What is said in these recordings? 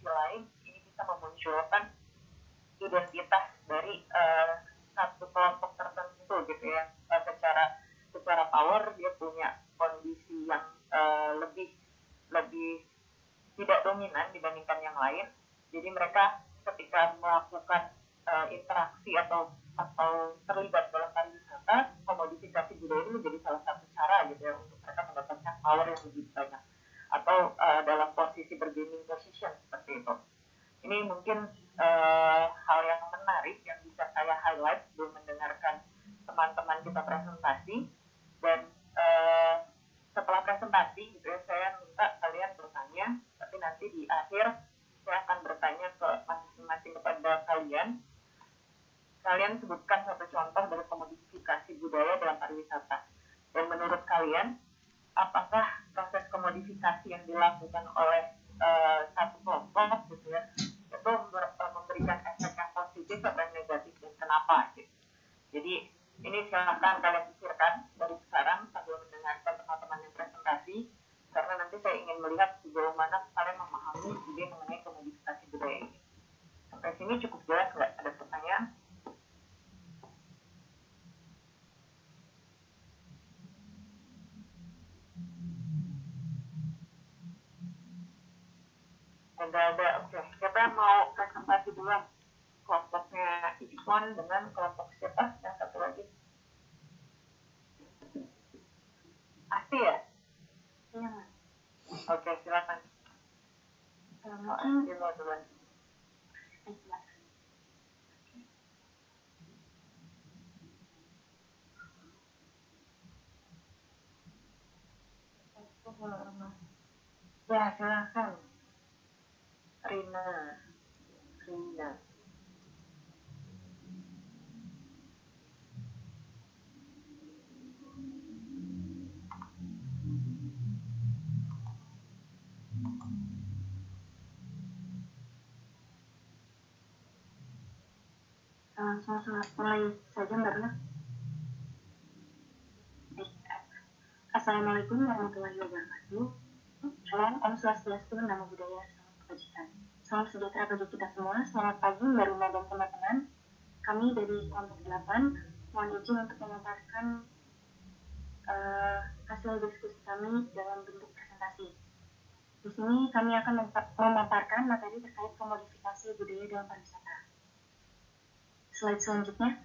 sisi lain ini bisa memunculkan identitas dari satu kelompok tertentu gitu ya. Secara power dia punya kondisi yang lebih tidak dominan dibandingkan yang lain. Jadi mereka ketika melakukan interaksi atau terlibat dalam pariwisata, komodifikasi budaya ini menjadi salah satu cara gitu ya untuk mereka mendapatkan power yang lebih banyak atau dalam posisi bargaining position seperti itu. Ini mungkin hal yang menarik yang bisa saya highlight sebelum mendengarkan teman-teman kita presentasi. Dan setelah presentasi gitu ya, saya minta kalian bertanya, tapi nanti di akhir saya akan bertanya ke masing-masing kepada kalian. Kalian sebutkan satu contoh dari komodifikasi budaya dalam pariwisata. Dan menurut kalian, apakah proses komodifikasi yang dilakukan oleh satu kelompok gitu ya, itu memberikan efek yang positif atau yang negatif, dan kenapa gitu. Jadi ini silakan kalian pikirkan dari sekarang sambil mendengarkan teman-teman yang presentasi, karena nanti saya ingin melihat sejauh mana kalian memahami ide mengenai komodifikasi budaya ini. Sampai sini cukup jelas nggak? Ada pertanyaan? Ada. Oke. Siapa yang mau presentasi dulu? Kelompoknya Ikon dengan kelompok siapa? Yang satu lagi. Asti ya? Iya. Oke, silakan. Mungkin duluan. Ya, silakan. Rina. mulai saja Mbak Rina. Assalamualaikum warahmatullahi wabarakatuh. Salam Om Swastiastu, Namo Buddhaya, Salam Kebajikan. Salam sejahtera bagi kita semua. Selamat pagi Mbak Rina dan teman-teman. Kami dari kelompok 8 mohon izin untuk memaparkan hasil diskusi kami dalam bentuk presentasi. Di sini kami akan memaparkan materi terkait komodifikasi budaya dalam pariwisata. Slide selanjutnya.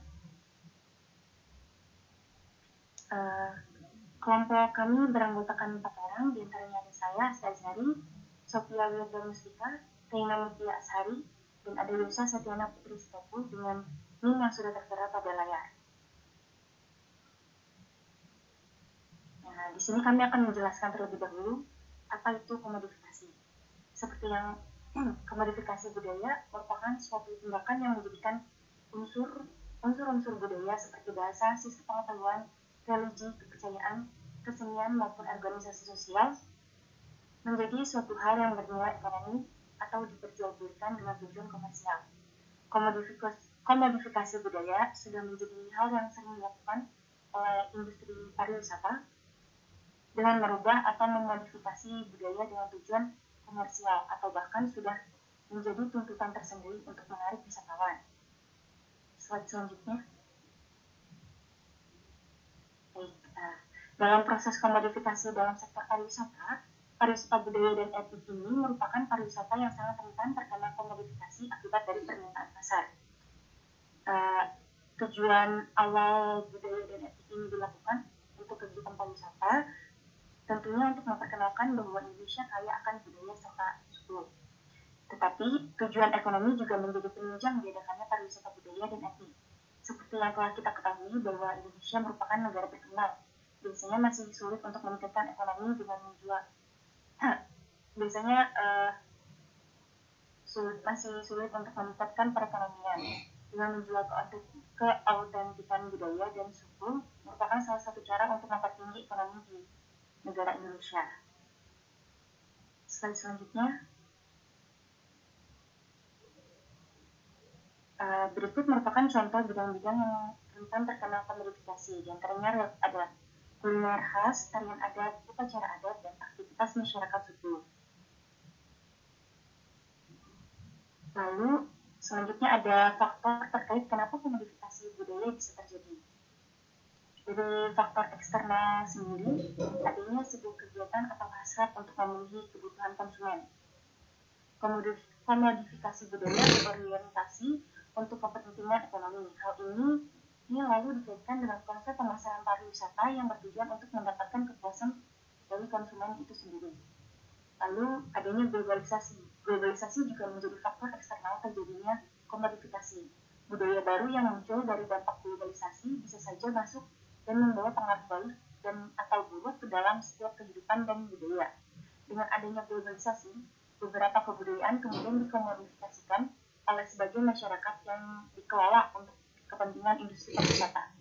Kelompok kami beranggotakan 4 orang, diantaranya ada saya, Azhari, Sophia Wirda Mustika, Reina Mutia Ashari, dan ada Yusa Satyana Putri Sitopu dengan NIM yang sudah tertera pada layar. Nah, di sini kami akan menjelaskan terlebih dahulu apa itu komodifikasi. Seperti yang komodifikasi budaya merupakan suatu tindakan yang menjadikan unsur-unsur budaya seperti bahasa, sistem pengetahuan, religi, kepercayaan, kesenian maupun organisasi sosial menjadi suatu hal yang bernilai ekonomi atau diperjualbelikan dengan tujuan komersial. Komodifikasi budaya sudah menjadi hal yang sering dilakukan oleh industri pariwisata dengan merubah atau memodifikasi budaya dengan tujuan komersial atau bahkan sudah menjadi tuntutan tersendiri untuk menarik wisatawan. Slide selanjutnya. Dalam proses komodifikasi dalam sektor pariwisata budaya dan etnik ini merupakan pariwisata yang sangat rentan terkena komodifikasi akibat dari permintaan pasar. Tujuan awal budaya dan etnik ini dilakukan untuk kegiatan pariwisata, tentunya untuk memperkenalkan bahwa Indonesia kaya akan budaya serta suku. Tetapi tujuan ekonomi juga menjadi penunjang bedakannya pariwisata budaya dan etnik. Seperti yang telah kita ketahui bahwa Indonesia merupakan negara berkembang, biasanya masih sulit untuk meningkatkan ekonomi dengan menjual. Masih sulit untuk meningkatkan perekonomian dengan menjual keautentikan budaya dan suku merupakan salah satu cara untuk mempertinggi ekonomi di negara Indonesia. Slide selanjutnya. Berikut merupakan contoh bidang-bidang yang rentan terkena komodifikasi. Di antaranya ada kuliner khas, tarian adat, upacara adat, dan aktivitas masyarakat suku. Lalu selanjutnya ada faktor terkait kenapa komodifikasi budaya bisa terjadi. Dari faktor eksternal sendiri, adanya sebuah kegiatan atau hasrat untuk memenuhi kebutuhan konsumen. Komodifikasi budaya berorientasi untuk kepentingan ekonomi. Hal ini lalu dikaitkan dengan konsep pemasaran pariwisata yang bertujuan untuk mendapatkan kepuasan dari konsumen itu sendiri. Lalu adanya globalisasi. Globalisasi juga menjadi faktor eksternal terjadinya komodifikasi. Budaya baru yang muncul dari dampak globalisasi bisa saja masuk dan membawa pengaruh baik dan atau buruk ke dalam setiap kehidupan dan budaya. Dengan adanya globalisasi, beberapa kebudayaan kemudian dikomodifikasikan oleh sebagian masyarakat yang dikelola untuk kepentingan industri pariwisata.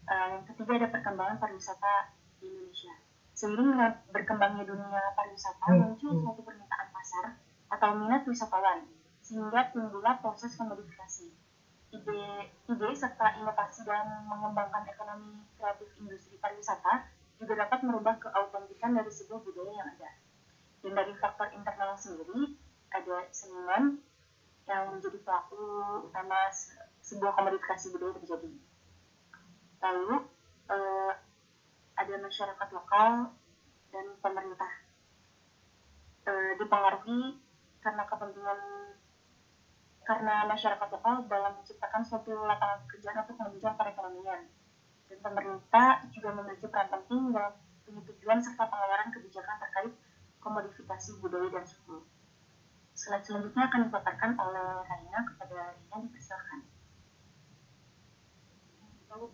Yang ketiga ada perkembangan pariwisata di Indonesia. Seiring berkembangnya dunia pariwisata, muncul suatu permintaan pasar atau minat wisatawan, sehingga timbullah proses komodifikasi. Ide serta inovasi dalam mengembangkan ekonomi kreatif industri pariwisata juga dapat merubah keautentikan dari sebuah budaya yang ada. Dan dari faktor internal sendiri, ada seniman yang menjadi pelaku utama sebuah komodifikasi budaya terjadi. Lalu ada masyarakat lokal dan pemerintah, dipengaruhi karena masyarakat lokal dalam menciptakan suatu lapangan pekerjaan untuk menunjang perekonomian, dan pemerintah juga memiliki peran penting dalam penyetujuan serta pengeluaran kebijakan terkait komodifikasi budaya dan suku. Slide selanjutnya akan dipaparkan oleh Raina. Kepada Raina dipersilakan. Lalu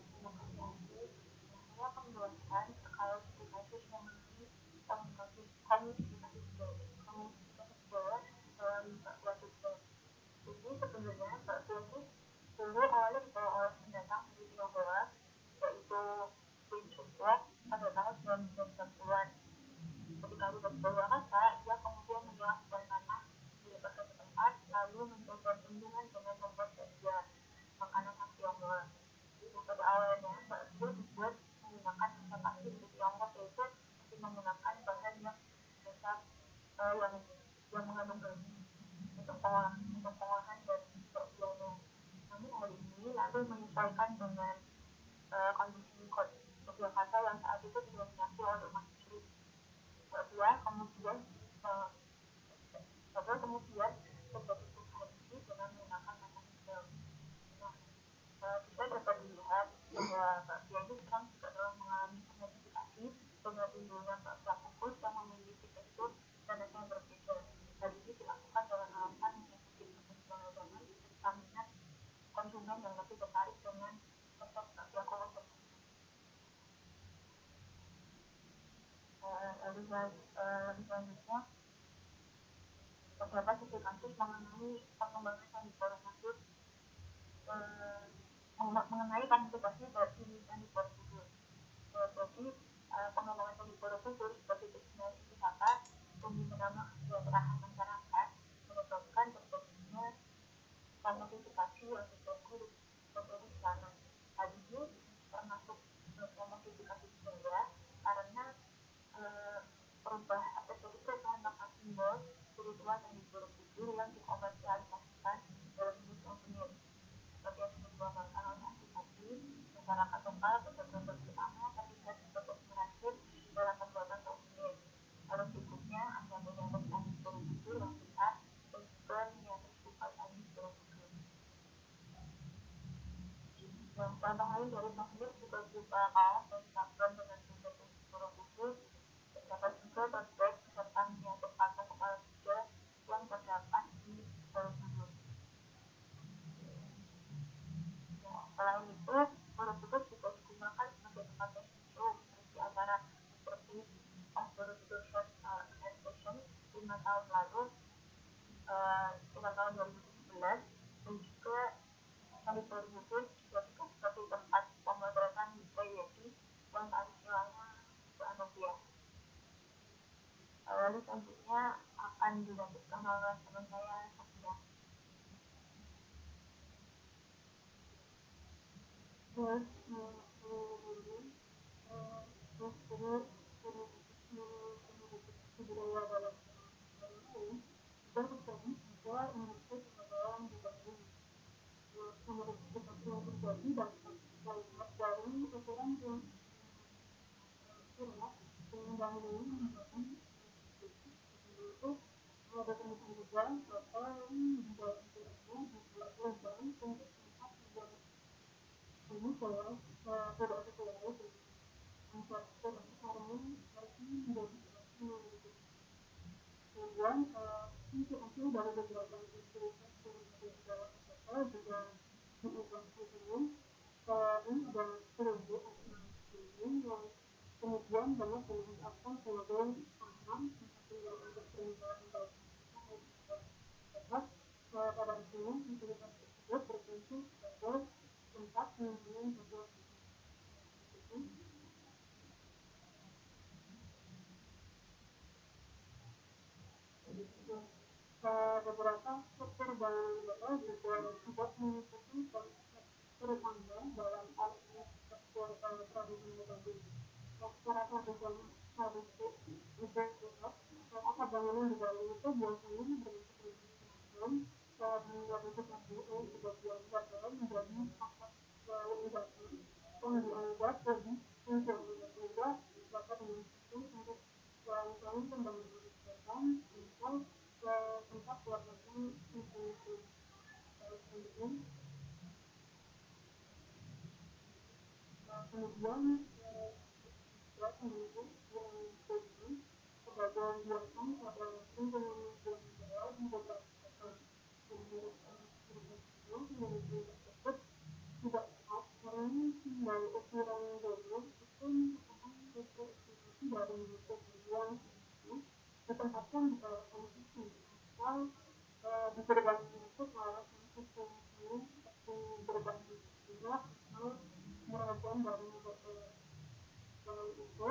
saya akan menjelaskan terkait kasus mengenai komodifikasi budaya dalam suatu budaya. Jadi sebenarnya bakso itu dulu awalnya dibawa oleh pendatang dari Tionghoa, yaitu Qin Shi Huang pada tahun 1990-an. Ketika sudah dibawa rasa, ia kemudian menjelaskan tanah di pasar setempat, lalu mencoba bendungan dengan membuat bakpia, makanan khas Tionghoa. Pada awalnya, bakso dibuat menggunakan rasa pasti dari Tiongkok, yaitu masih menggunakan bahan yang dasar yang mengandung garam untuk pengolahan dari bakpionya. Namun hal ini lalu menyesuaikan dengan kondisi Yogyakarta yang saat itu didominasi oleh umat Muslim. Bakpia kemudian terjadi substitusi dengan menggunakan kacang hijau. Kita dapat melihat bahwa bakpia itu sekarang juga telah mengalami komodifikasi dengan timbulnya bakpia kukus yang memiliki tekstur dan rasa yang berbeda. Hal ini dilakukan dengan alasan mengikuti perkembangan zaman serta minat konsumen yang lebih tertarik dengan konsep bakpia kukus tersebut. Lalu selanjutnya terdapat satu kasus mengenai pengembangan candi Borobudur, mengenai partisipasi dari Candi Borobudur. Jadi pengembangan Candi Borobudur sebagai destinasi wisata demi menambah kesejahteraan masyarakat menyebabkan terjadinya komodifikasi yang terjadi di sana. Hal ini termasuk komodifikasi budaya karena perubahan makna simbol spiritual Candi Borobudur yang dikomersialisasikan dalam bentuk souvenir. Sebagai sebuah transaksi tadi, masyarakat lokal benar-benar bersama terlibat sebagai berhasil dalam pembuatan souvenir. Lalu berikutnya ada menyambut Candi Borobudur yang besar dan juga menyambut stupa Candi Borobudur. Contoh lain dari souvenir juga berupa kaos dan sablon dengan gambar Candi Borobudur. Terdapat juga tote bag beserta miniatur patung kepala kuda yang terdapat di Borobudur. Selain itu, Borobudur juga digunakan sebagai tempat fashion show, di acara seperti Borobudur Fair Fashion 5 tahun lalu, 2017, dan juga Candi Borobudur dijadikan sebagai tempat pemotretan Yeti yang saat istilahnya Anopia. Lalu selanjutnya akan dilanjutkan oleh teman saya, Sofia. kemudian atau juga itu dibuat lubang untuk tempat yang ini jelas tidak sesuai dengan konsep harus menjadi kemudian fungsi asli dari beberapa instrumen yang dalam SSL juga diubah sebelum ini ada periode yang kemudian banyak diungkapkan sebagai paham seperti yang untuk peninggalan dan pada akhirnya utilitas tersebut berfungsi sebagai tempat penimbunan sebuah beberapa struktur bangunan juga tidak mengikuti konsep terutama dalam arsitektur tradisional tadi. Secara tradisional apa bangunan di Bali itu biasanya berbentuk sistem berbentuk sebagian hotel menjadi asap lembaga yang dianggap lebih fungsional sehingga dapat dimanfaatkan untuk selain pembangunan kesehatan atau tempat pelaksanaan institusi kemudian sebagai biasa pada lingkungan yang jauh di beberapa kota menurut tersebut tidak tepat karena dari ukuran dulu itu merupakan representasi dari tujuan ditempatkan di kawasan itu atau di gerbang itu kawasan itu seperti gerbang juga atau beragam dari selain itu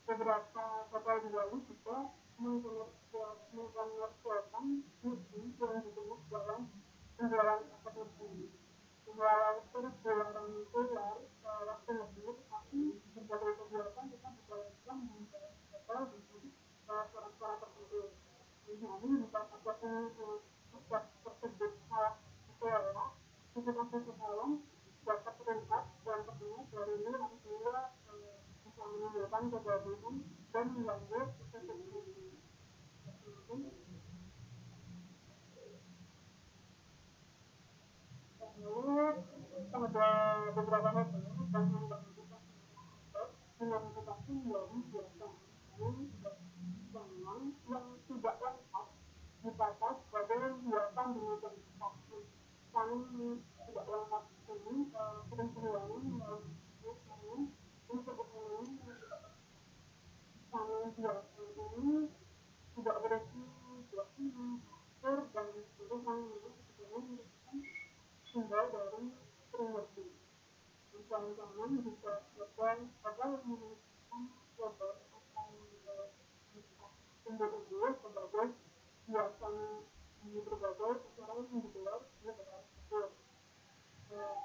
beberapa hotel di Bali juga mengkomersialkan musim yang disebut dalam penjualan akademi penjualan terus dilarang keluar waktu lebih tapi berbagai kegiatan kita dijalankan di hotel dengan suara-suara tertentu jadi jika setiap tersebut salah sesuai aktivitas seseorang dapat terlihat dan terlihat dari ini artinya bisa menimbulkan kegaduhan dan mengganggu keseimbangan. Lalu ada beberapa hotel dan membangunkan mengantisipasi menjadi biasa yang tidak lengkap dicatat sebagai hiasan di meja vaksin. Kami tidak lengkap ini sering kehilangan melalui untuk ekonomi kami biasa ini tidak berisi biasanya akhir dan seluruh yang sebetulnya simbol dari Trinity. Jangan-jangan juga ada yang menunjukkan global atau simbol sebagai biasan di berbagai acara yang digelar di negara tersebut.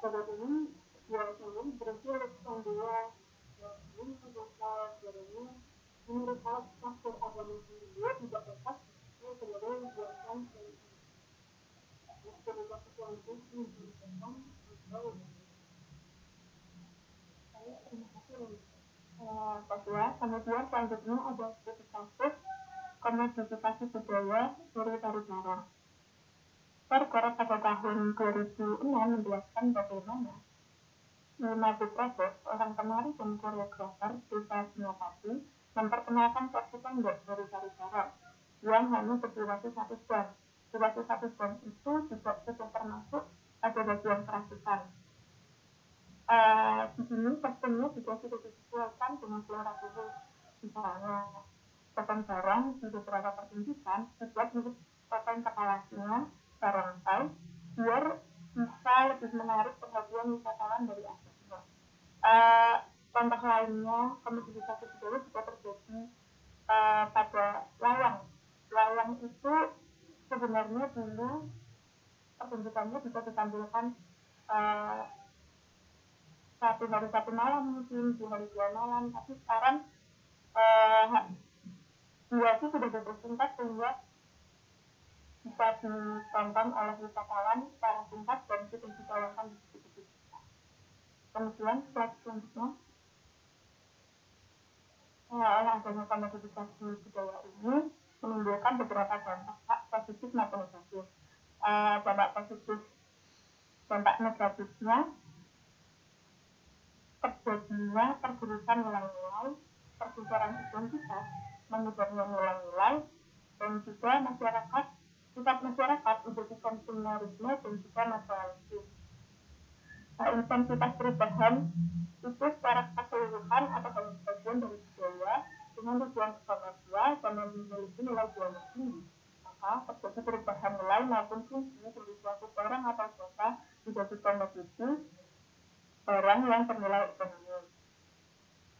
Pada ini biasanya berisi letusan dua ini berusaha jadinya menurut faktor agama sendiri tidak dapat sebagai biasan sebagai sesuatu yang menunjukkan atau bahwa kemudian selanjutnya ada komodifikasi budaya dari pariwisata. Perkara pada tahun 2006 menjelaskan bagaimana 5 Bukados, orang penari dan koreografer desa Sinopati memperkenalkan versi pendek dari pariwisata yang hanya berdurasi 1 jam. Durasi 1 jam itu juga sudah termasuk pada bagian perasikan. Di sini kostumnya juga sudah disesuaikan dengan selera tubuh. Misalnya, topeng barong di beberapa pertunjukan dibuat untuk topeng kepalanya barongsai biar bisa lebih menarik perhatian wisatawan dari Asia. Contoh lainnya, komodifikasi budaya juga terjadi pada layang. Layang itu sebenarnya dulu pertunjukannya bisa ditampilkan 1 hari 1 malam mungkin 2 hari 2 malam, tapi sekarang durasi sudah dipersingkat sehingga bisa ditonton oleh wisatawan secara singkat dan sudah ditayangkan di situ-situ. Kemudian slide selanjutnya, oleh adanya komodifikasi budaya ini menimbulkan beberapa dampak positif maupun negatif. Dampak negatifnya terjadinya perburukan nilai-nilai, pertukaran identitas, menyebarnya nilai-nilai, dan juga sifat masyarakat menjadi konsumerisme dan juga materialisme. Intensitas perubahan itu secara keseluruhan atau hanya sebagian dari budaya dengan tujuan komersial dan memiliki nilai jual yang tinggi. Maka terjadi perubahan nilai maupun fungsi dari suatu barang atau jasa menjadi komoditi barang yang bernilai ekonomi.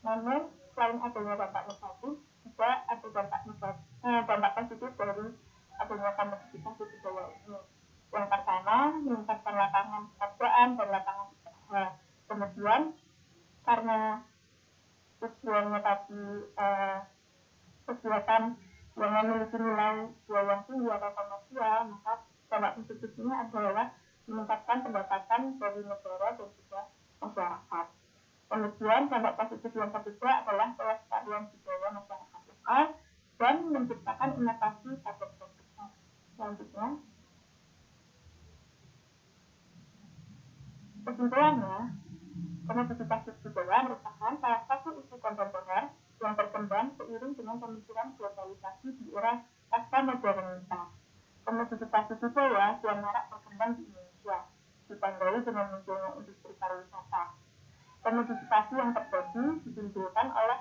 Namun selain adanya dampak negatif, juga ada dampak positif dari adanya komoditisasi budaya ini. Yang pertama, meningkatkan lapangan pekerjaan dan lapangan usaha. Kemudian karena tujuannya tadi kegiatan yang memiliki nilai jual yang tinggi atau komersial, maka dampak positifnya adalah meningkatkan pendapatan dari negara dan juga masyarakat. Kemudian dampak positif yang ketiga adalah pelestarian budaya masyarakat lokal dan menciptakan inovasi pada produknya. Selanjutnya, kesimpulannya, komoditisasi budaya merupakan salah satu isu kontemporer yang berkembang seiring dengan pemikiran globalisasi di era pasca modernitas. Komoditisasi budaya yang marak berkembang di Indonesia, ditandai dengan munculnya industri pariwisata. Komoditisasi yang terjadi ditimbulkan oleh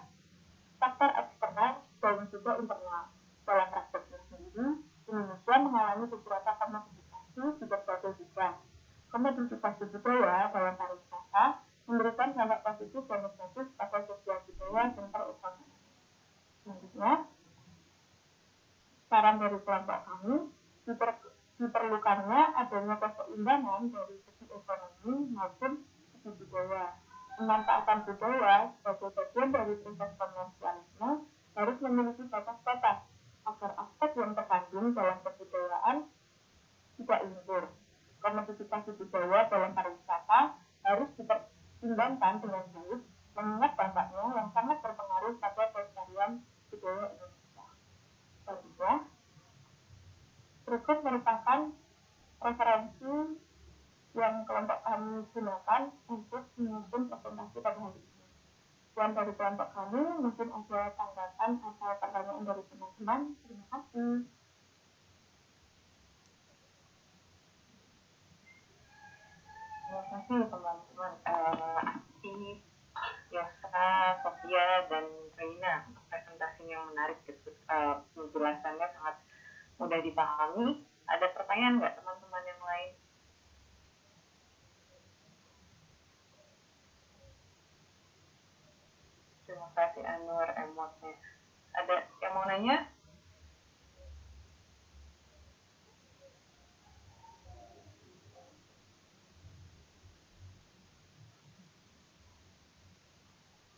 faktor eksternal dan juga internal. Dalam prakteknya sendiri, Indonesia mengalami beberapa komoditisasi di berbagai bidang. Komoditisasi budaya dalam pariwisata memberikan dampak positif dan negatif pada sosial budaya dan perekonomian. Selanjutnya, saran dari kelompok kami, diperlukannya adanya keseimbangan dari segi ekonomi maupun segi budaya. Memanfaatkan budaya sebagai bagian dari proses komersialisme harus memiliki batas-batas agar aspek yang terkandung dalam kebudayaan tidak luntur. Komoditisasi budaya dalam pariwisata harus dipertimbangkan dengan baik, mengingat dampaknya yang sangat berpengaruh pada pelestarian budaya Indonesia. Selanjutnya, berikut merupakan referensi yang kelompok kami gunakan untuk menyusun presentasi pada hari ini. Dan dari kelompok kami mungkin ada tanggapan atau pertanyaan dari teman-teman. Terima kasih. Terima kasih teman-teman Asti, Yasa, Sofia, dan Reina untuk presentasinya yang menarik. Penjelasannya sangat mudah dipahami. Ada pertanyaan nggak teman-teman yang lain? Terima kasih Anwar emotnya. Ada yang mau nanya?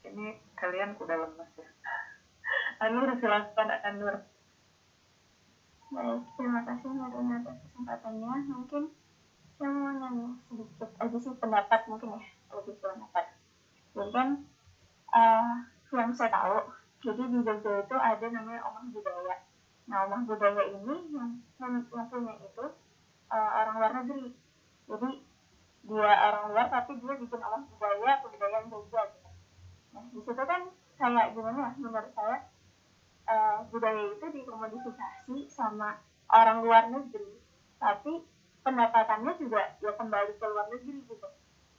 Ini kalian udah lemes ya. Anwar, silakan Anwar. Baik, terima kasih Marina atas kesempatannya. Mungkin saya mau nanya sedikit aja sih pendapat mungkin ya, lebih pendapat. Jadi kan yang saya tahu, jadi di Jogja itu ada namanya Omah Budaya. Nah, Omah Budaya ini yang punya itu orang luar negeri. Jadi dia orang luar tapi dia bikin Omah Budaya, kebudayaan Jogja gitu. Nah, di situ kan kayak gimana ya, menurut saya budaya itu dikomodifikasi sama orang luar negeri, tapi pendapatannya juga ya kembali ke luar negeri gitu.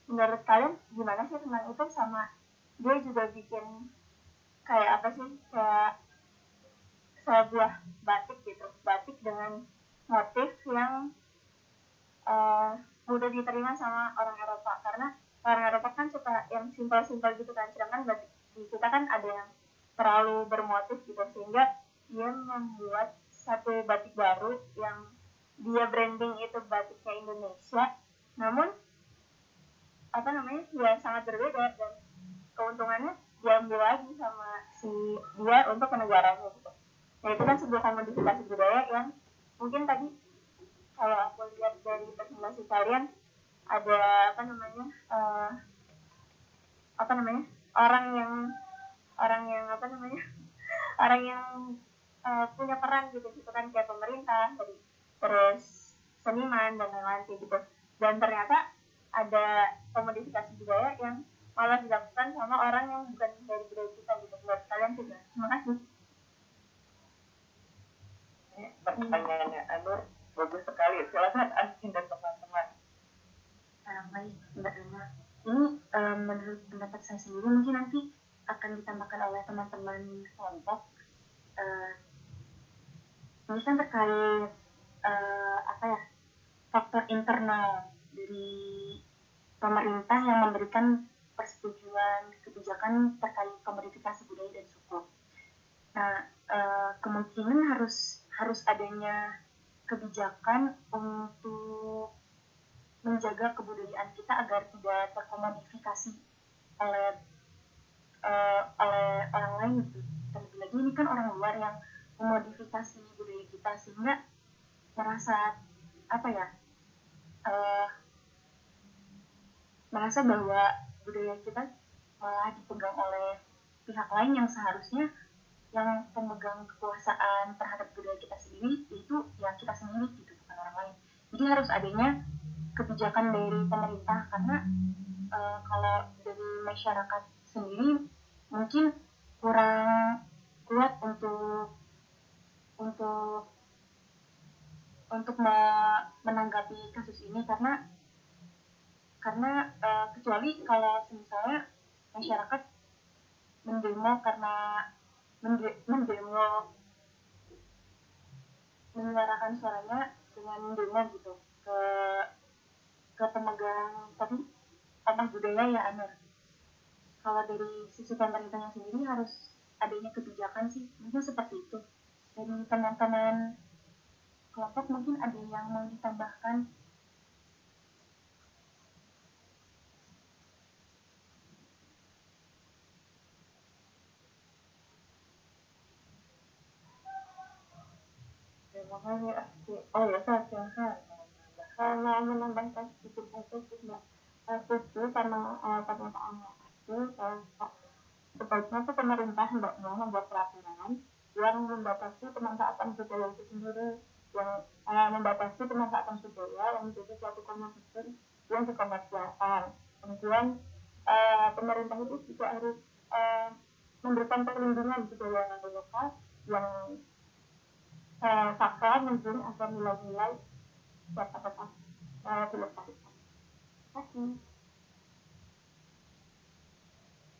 Menurut kalian gimana sih tentang itu? Sama dia juga bikin kayak apa sih, kayak sebuah batik gitu, batik dengan motif yang mudah diterima sama orang Eropa, karena orang Eropa kan suka yang simpel-simpel gitu kan, sedangkan batik di kita kan ada yang terlalu bermotif gitu, sehingga dia membuat satu batik baru yang dia branding itu batiknya Indonesia, namun apa namanya ya sangat berbeda, dan keuntungannya diambil lagi sama si dia untuk ke negaranya gitu. Nah, itu kan sebuah komodifikasi budaya yang mungkin tadi kalau aku lihat dari presentasi kalian ada orang yang punya peran gitu kan, kayak pemerintah tadi terus seniman dan lain-lain kayak gitu. Dan ternyata ada komodifikasi budaya yang malah dilakukan sama orang yang bukan dari budaya kita gitu. Buat kalian juga. Terima kasih. Pertanyaannya Anur bagus sekali. Silakan Askin dan teman-teman. Baik, Mbak Rina. Ini menurut pendapat saya sendiri mungkin nanti akan ditambahkan oleh teman-teman kelompok. Ini kan terkait faktor internal dari pemerintah yang memberikan persetujuan kebijakan terkait komodifikasi budaya dan suku. Nah, kemungkinan harus adanya kebijakan untuk menjaga kebudayaan kita agar tidak terkomodifikasi oleh orang lain gitu. Terlebih lagi ini kan orang luar yang memodifikasi budaya kita sehingga merasa merasa bahwa budaya kita malah dipegang oleh pihak lain yang seharusnya yang pemegang kekuasaan terhadap budaya kita sendiri itu ya kita sendiri gitu, bukan orang lain. Jadi harus adanya kebijakan dari pemerintah karena kalau dari masyarakat sendiri mungkin kurang kuat untuk menanggapi kasus ini karena kecuali kalau misalnya masyarakat mendemo karena menyuarakan suaranya dengan demo gitu ke pemegang tadi tanah budaya ya Anur. Kalau dari sisi pemerintahnya sendiri harus adanya kebijakan sih, mungkin seperti itu. Dari teman-teman kelompok mungkin ada yang mau ditambahkan. Terima kasih Asti. Oh ya, saya silahkan. Kalau menambahkan sedikit aja sih Mbak, setuju sama pernyataannya Asti. Sebaiknya tuh pemerintah hendaknya membuat peraturan yang membatasi pemanfaatan budaya itu sendiri, yang membatasi pemanfaatan budaya yang menjadi suatu komoditas yang dikomersialkan. Kemudian pemerintah itu juga harus memberikan perlindungan budaya lokal yang fakta mungkin agar nilai-nilai dapat tetap dilestarikan. Terima kasih.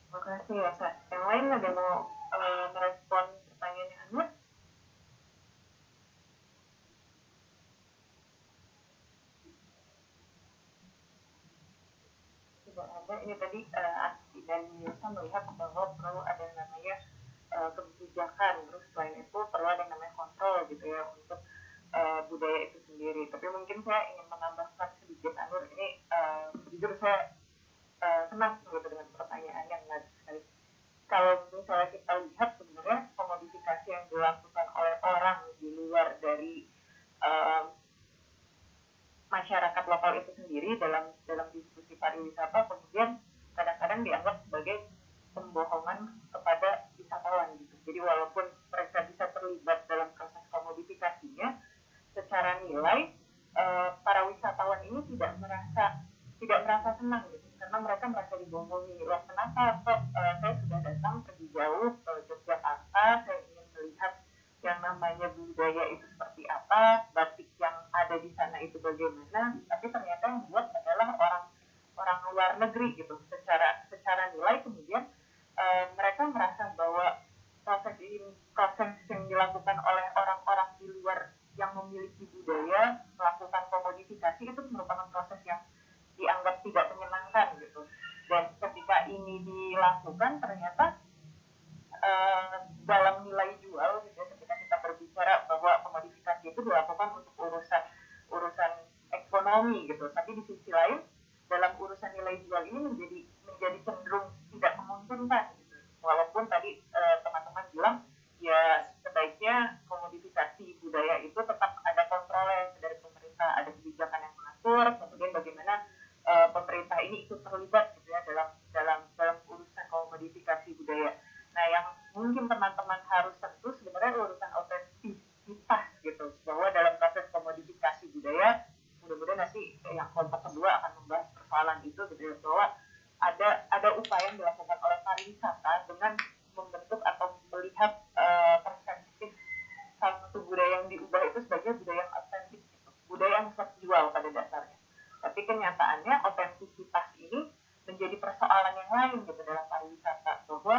Terima kasih ya, Sa. Yang lain ada mau merespon pertanyaannya Anwar? Tidak ada. Ini tadi Asti dan Yusa melihat bahwa perlu ada yang namanya kebijakan. Terus selain itu perlu ada yang namanya kontrol gitu ya untuk budaya itu sendiri. Tapi mungkin saya ingin menambahkan sedikit Anwar. Ini jujur saya senang gitu dengan pertanyaan yang menarik sekali. Kalau misalnya kita lihat sebenarnya komodifikasi yang dilakukan oleh orang di luar dari masyarakat lokal itu sendiri dalam diskusi pariwisata kemudian kadang-kadang dianggap sebagai pembohongan kepada wisatawan gitu. Jadi walaupun mereka bisa terlibat dalam proses komodifikasinya, secara nilai para wisatawan ini tidak merasa senang gitu karena mereka merasa dibohongi. Loh, kenapa kok saya sudah datang pergi jauh ke Yogyakarta, saya ingin melihat yang namanya budaya itu seperti apa, batik yang ada di sana itu bagaimana, tapi ternyata yang buat adalah orang luar negeri gitu. Secara nilai kemudian mereka merasa bahwa proses yang dilakukan oleh orang-orang di luar yang memiliki budaya melakukan komodifikasi itu merupakan proses yang dianggap tidak menyenangkan gitu. Dan ketika ini dilakukan ternyata dalam nilai jual gitu ya, ketika kita berbicara bahwa komodifikasi itu dilakukan untuk urusan ekonomi gitu, tapi di sisi lain dalam urusan nilai jual ini menjadi cenderung tidak menguntungkan gitu. Walaupun tadi teman-teman bilang ya sebaiknya komodifikasi budaya itu tetap ada kontrolnya dari pemerintah, ada kebijakan yang mengatur, kemudian bagaimana pemerintah ini ikut terlibat gitu ya dalam urusan komodifikasi budaya. Nah, yang mungkin teman-teman harus sentuh sebenarnya urusan autentisitas gitu, bahwa dalam proses komodifikasi itu gitu ya, bahwa ada upaya yang dilakukan oleh pariwisata dengan membentuk atau melihat perspektif salah satu budaya yang diubah itu sebagai budaya yang otentik gitu, budaya yang terjual pada dasarnya. Tapi kenyataannya otentisitas ini menjadi persoalan yang lain gitu dalam pariwisata, bahwa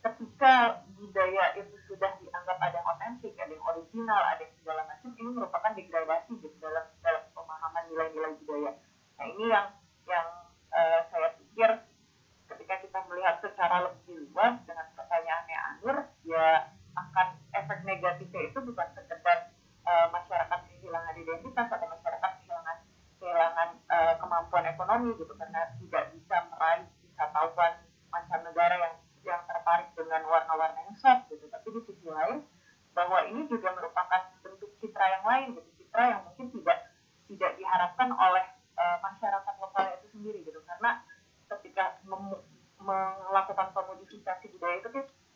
ketika budaya itu sudah dianggap ada yang otentik, ada yang original, ada yang segala macam, ini merupakan degradasi gitu dalam pemahaman nilai-nilai budaya. Nah ini yang saya pikir ketika kita melihat secara lebih luas dengan pertanyaannya Anur, ya akan efek negatifnya itu bukan sekedar masyarakat kehilangan identitas atau masyarakat kehilangan kemampuan ekonomi gitu, karena tidak bisa meraih wisatawan mancanegara yang tertarik dengan warna-warna yang soft gitu. Tapi di sisi lain bahwa ini juga merupakan bentuk citra yang lain gitu, citra yang mungkin tidak diharapkan oleh masyarakat lokal itu sendiri gitu, karena ketika melakukan komodifikasi budaya itu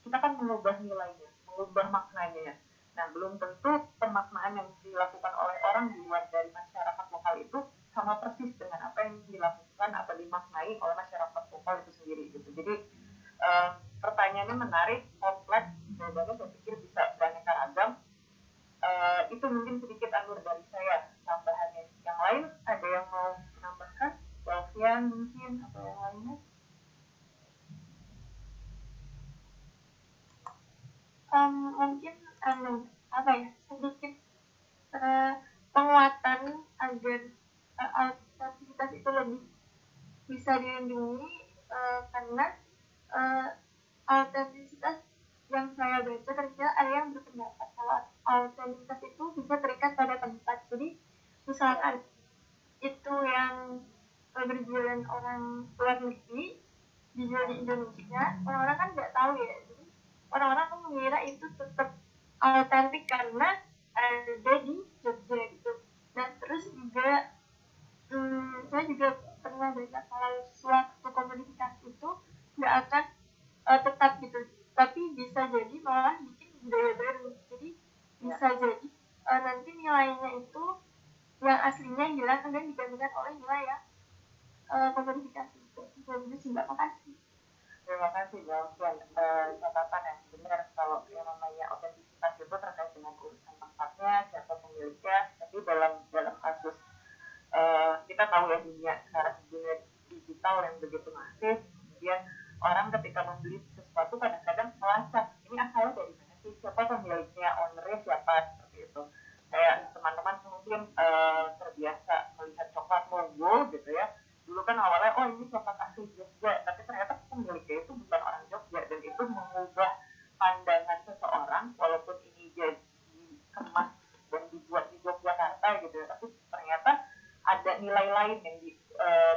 kita kan mengubah nilainya, mengubah maknanya. Nah belum tentu pemaknaan yang dilakukan oleh orang di luar dari masyarakat lokal itu sama persis dengan apa yang dilakukan atau dimaknai oleh masyarakat lokal itu sendiri gitu. Jadi pertanyaannya menarik, kompleks, jawabannya saya pikir bisa beraneka ragam. Itu mungkin sedikit Anur dari saya tambahannya. Yang lain ada yang mau menambahkan? Alfian mungkin atau yang lainnya? Mungkin apa ya, sedikit penguatan agar autentisitas itu lebih bisa dilindungi, karena autentisitas yang saya baca ternyata ada yang berpendapat kalau autentisitas itu bisa terikat pada tempat. Jadi misalkan itu yang berjualan orang luar negeri dijual di Indonesia, orang-orang kan nggak tahu ya, jadi orang-orang kan mengira itu tetap autentik karena ada di Jogja gitu. Nah terus juga saya juga pernah baca kalau suatu komodifikasi itu nggak akan tetap gitu, tapi bisa jadi malah bikin budaya baru. Jadi bisa jadi nanti nilainya itu yang aslinya hilang dan digantikan oleh nilai yang komodifikasi itu. Jadi sih Mbak, makasih. Terima kasih Mbak Alfian. Catatan yang benar kalau yang namanya otentisitas itu terkait dengan urusan tempatnya, siapa pemiliknya. Tapi dalam kasus kita tahu ya dunia sekarang, dunia digital yang begitu masif, kemudian orang ketika membeli sesuatu kadang-kadang melacak ini asalnya dari mana sih, siapa pemiliknya, ownernya siapa, seperti itu. Kayak teman-teman mungkin terbiasa melihat coklat Mogo gitu ya, dulu kan awalnya oh ini coklat asli Jogja, tapi ternyata pemiliknya itu bukan orang Jogja, dan itu mengubah pandangan seseorang walaupun ini jadi dikemas dan dibuat di Yogyakarta gitu ya, tapi ternyata ada nilai lain yang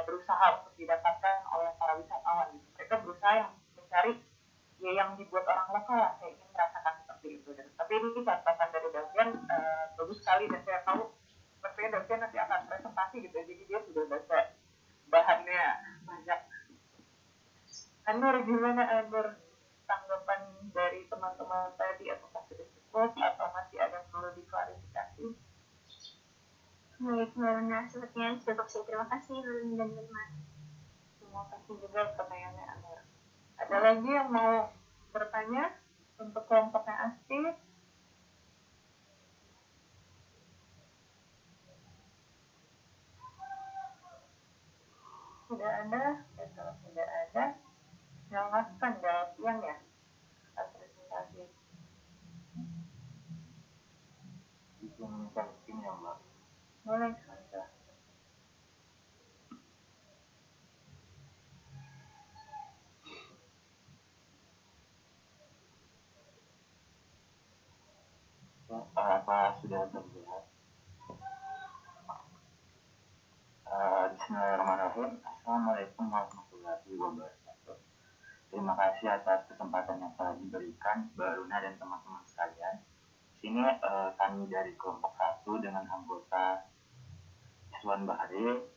berusaha untuk didapatkan oleh para wisatawan gitu. Mereka berusaha yang mencari ya yang dibuat orang lokal lah, saya ingin merasakan seperti itu gitu. Tapi ini catatan dari Davian bagus sekali, dan saya tahu sepertinya Davian nanti akan presentasi gitu, jadi dia sudah baca bahannya banyak. Anur, gimana Anur tanggapan dari teman-teman tadi? Apakah sudah cukup atau masih ada yang perlu diklarifikasi? Baik, Mbak, sepertinya cukup sih. Terima kasih dan teman. Terima kasih juga pertanyaannya Anur. Ada lagi yang mau bertanya untuk kelompoknya aktif? Sudah ada? Ya, kalau sudah ada, silahkan Davian ya presentasi. Bisa minta ini ya Mbak? Boleh saja. Apa sudah terlihat? Bismillahirrahmanirrahim. Assalamualaikum warahmatullahi wabarakatuh. Terima kasih atas kesempatan yang telah diberikan Mbak Runa dan teman-teman sekalian. Sini kami dari kelompok 1 dengan anggota Iswan Bahri,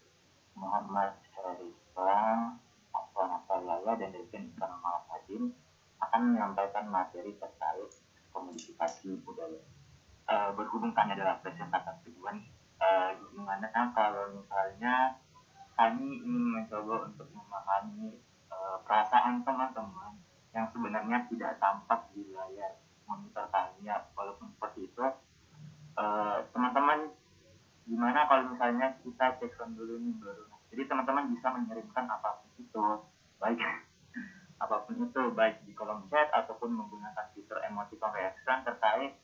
Muhammad Syarifah, Afwan Afalaya, dan Devin Kamal Hadim akan menyampaikan materi terkait komodifikasi budaya. Berhubung kan adalah presentasi kedua nih, gimana kalau misalnya kami ingin mencoba untuk memahami perasaan teman-teman yang sebenarnya tidak tampak di layar monitor kami ya. Walaupun seperti itu, teman-teman gimana kalau misalnya kita cek sound dulu nih baru. Jadi teman-teman bisa mengirimkan apapun itu, baik apapun itu, baik di kolom chat ataupun menggunakan fitur emoticon reaction terkait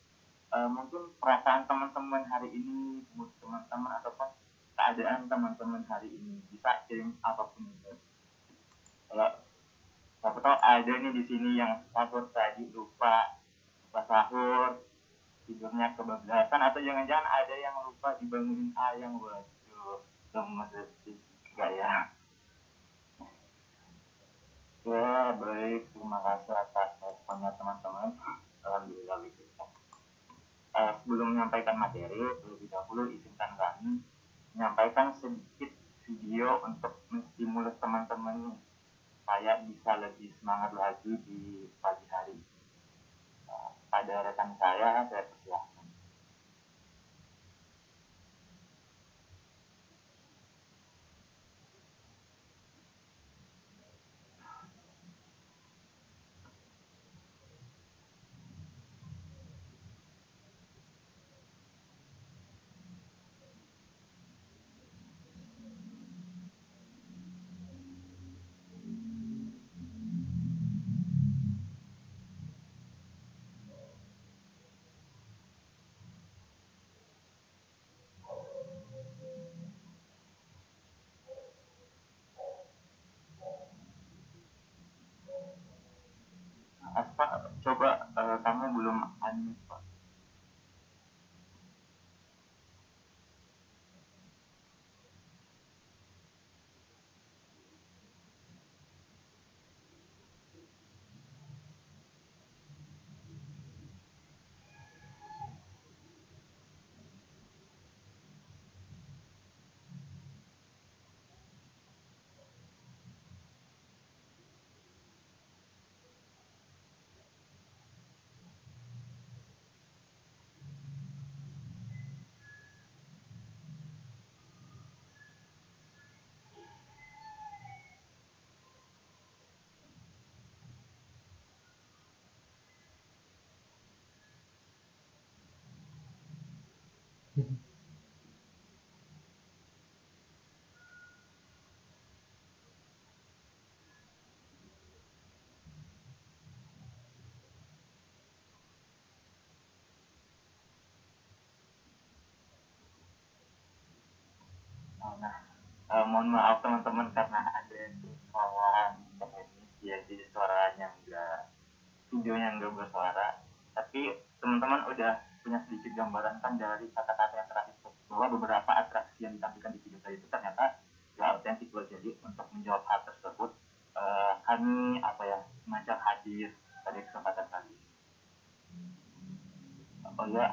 mungkin perasaan teman-teman hari ini, mood teman-teman ataupun keadaan teman-teman hari ini. Bisa kirim apapun itu. Kalau aku tahu ada nih di sini yang sahur tadi lupa sahur, tidurnya kebablasan, atau jangan-jangan ada yang lupa dibangunin ayam. Waduh, gemes sih gaya. Ya baik, terima kasih atas responnya teman-teman. Alhamdulillah begitu. Sebelum menyampaikan materi, terlebih dahulu izinkan kami menyampaikan sedikit video untuk menstimulus teman-teman supaya bisa lebih semangat lagi di pagi hari. Pada rekan saya persilahkan. Aspa, coba kamu belum unmute Pak. Nah, mohon maaf teman-teman karena ada kesalahan teknis, jadi suaranya enggak, videonya enggak bersuara. Tapi teman-teman udah punya sedikit gambaran kan dari kata-kata yang terakhir bahwa beberapa atraksi yang ditampilkan di video saya itu ternyata ya otentik loh. Jadi untuk menjawab hal tersebut, kami semacam hadir pada kesempatan kali ini. Oh ya,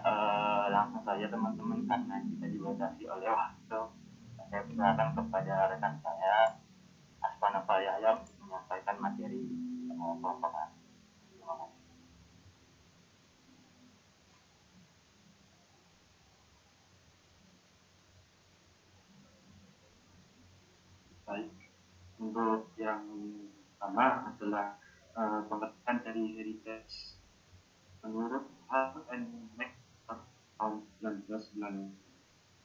langsung saja teman-teman karena kita dibatasi oleh waktu. Saya persilakan kepada rekan saya Aspana Falyaya untuk menyampaikan materi kelompok A. Terima kasih. Baik, untuk yang pertama adalah pengertian dari heritage. Menurut Hal and Mac tahun 1990,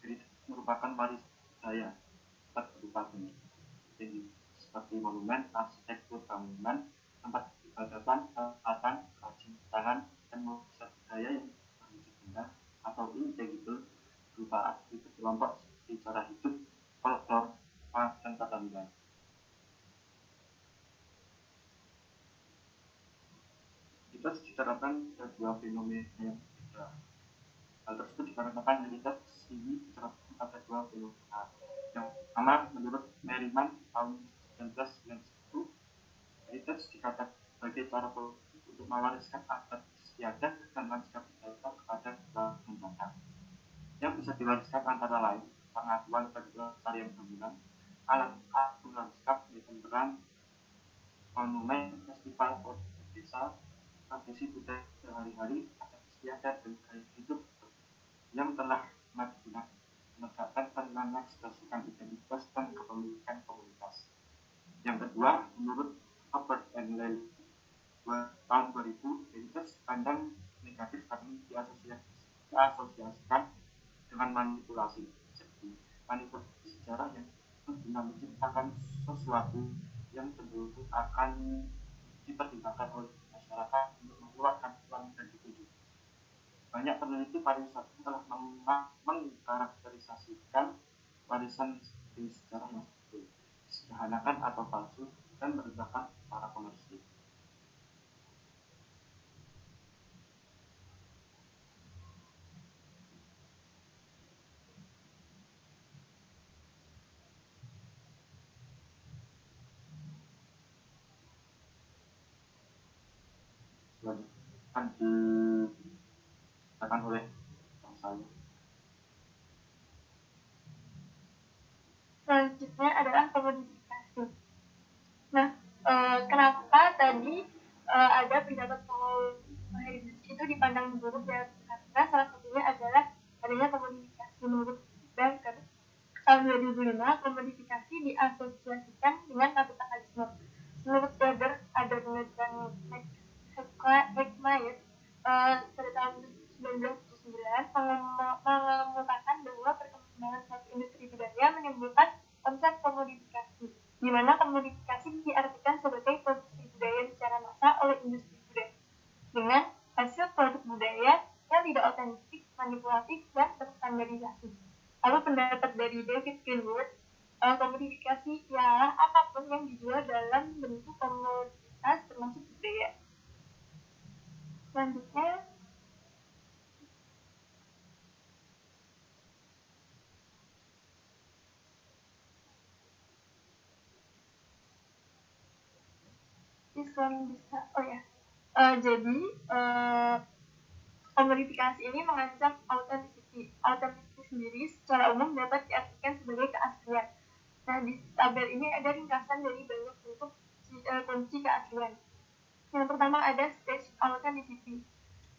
heritage merupakan warisan budaya kabupaten, jadi seperti monumen, arsitektur bangunan, tempat peribadatan, tempatan, kerajinan tangan, dan musik budaya yang berwujud benda atau intangible berupa aktivitas kelompok seperti cara hidup, folklore, dan tata nilai. Kita diterapkan pada dua fenomena yang berbeda. Hal tersebut dikarenakan heritage ini diterapkan pada dua fenomena. Yang pertama, menurut Merriman tahun 1991, heritage dikatakan sebagai cara untuk mewariskan adat istiadat dan lanskap budaya kepada generasi mendatang. Yang bisa diwariskan antara lain pengakuan pelestarian bangunan, alat lanskap, peran, monumen, festival, desa, tradisi budaya sehari-hari, adat istiadat dan gaya hidup yang telah digunakan menegakkan dengan mengekspresikan identitas dan kepemilikan komunitas. Yang kedua, menurut Albert and Lely tahun 2000, identitas pandang negatif karena diasosiasikan dengan manipulasi. Jadi, manipulasi sejarah yang guna menciptakan sesuatu yang cenderung akan dipertimbangkan oleh masyarakat untuk mengeluarkan uang dan dituju. Banyak peneliti pariwisata telah mengkarakterisasikan warisan di sejarah yang disederhanakan atau palsu dan merendahkan para komersil. Akan dikatakan oleh Bang Salim. Selanjutnya adalah komodifikasi. Nah, kenapa tadi ada pendapat bahwa heritage itu dipandang buruk ya? Karena salah satunya adalah adanya komodifikasi. Menurut Barker, tahun 2005 komodifikasi diasosiasikan dengan kapitalisme. Menurut Weber, Adorno dan Heckmayer pada tahun 1979 mengemukakan bahwa perkembangan suatu industri budaya menimbulkan konsep komodifikasi, di mana komodifikasi diartikan sebagai produksi budaya secara massal oleh industri budaya dengan hasil produk budaya yang tidak otentik, manipulatif, dan terstandarisasi. Lalu pendapat dari David Greenwood, komodifikasi ialah apapun yang dijual dalam bentuk komoditas termasuk budaya. Selanjutnya, jadi komodifikasi ini mengancam authenticity. Authenticity sendiri secara umum dapat diartikan sebagai keaslian. Nah, di tabel ini ada ringkasan dari banyak bentuk kunci keaslian. Yang pertama ada stage authenticity,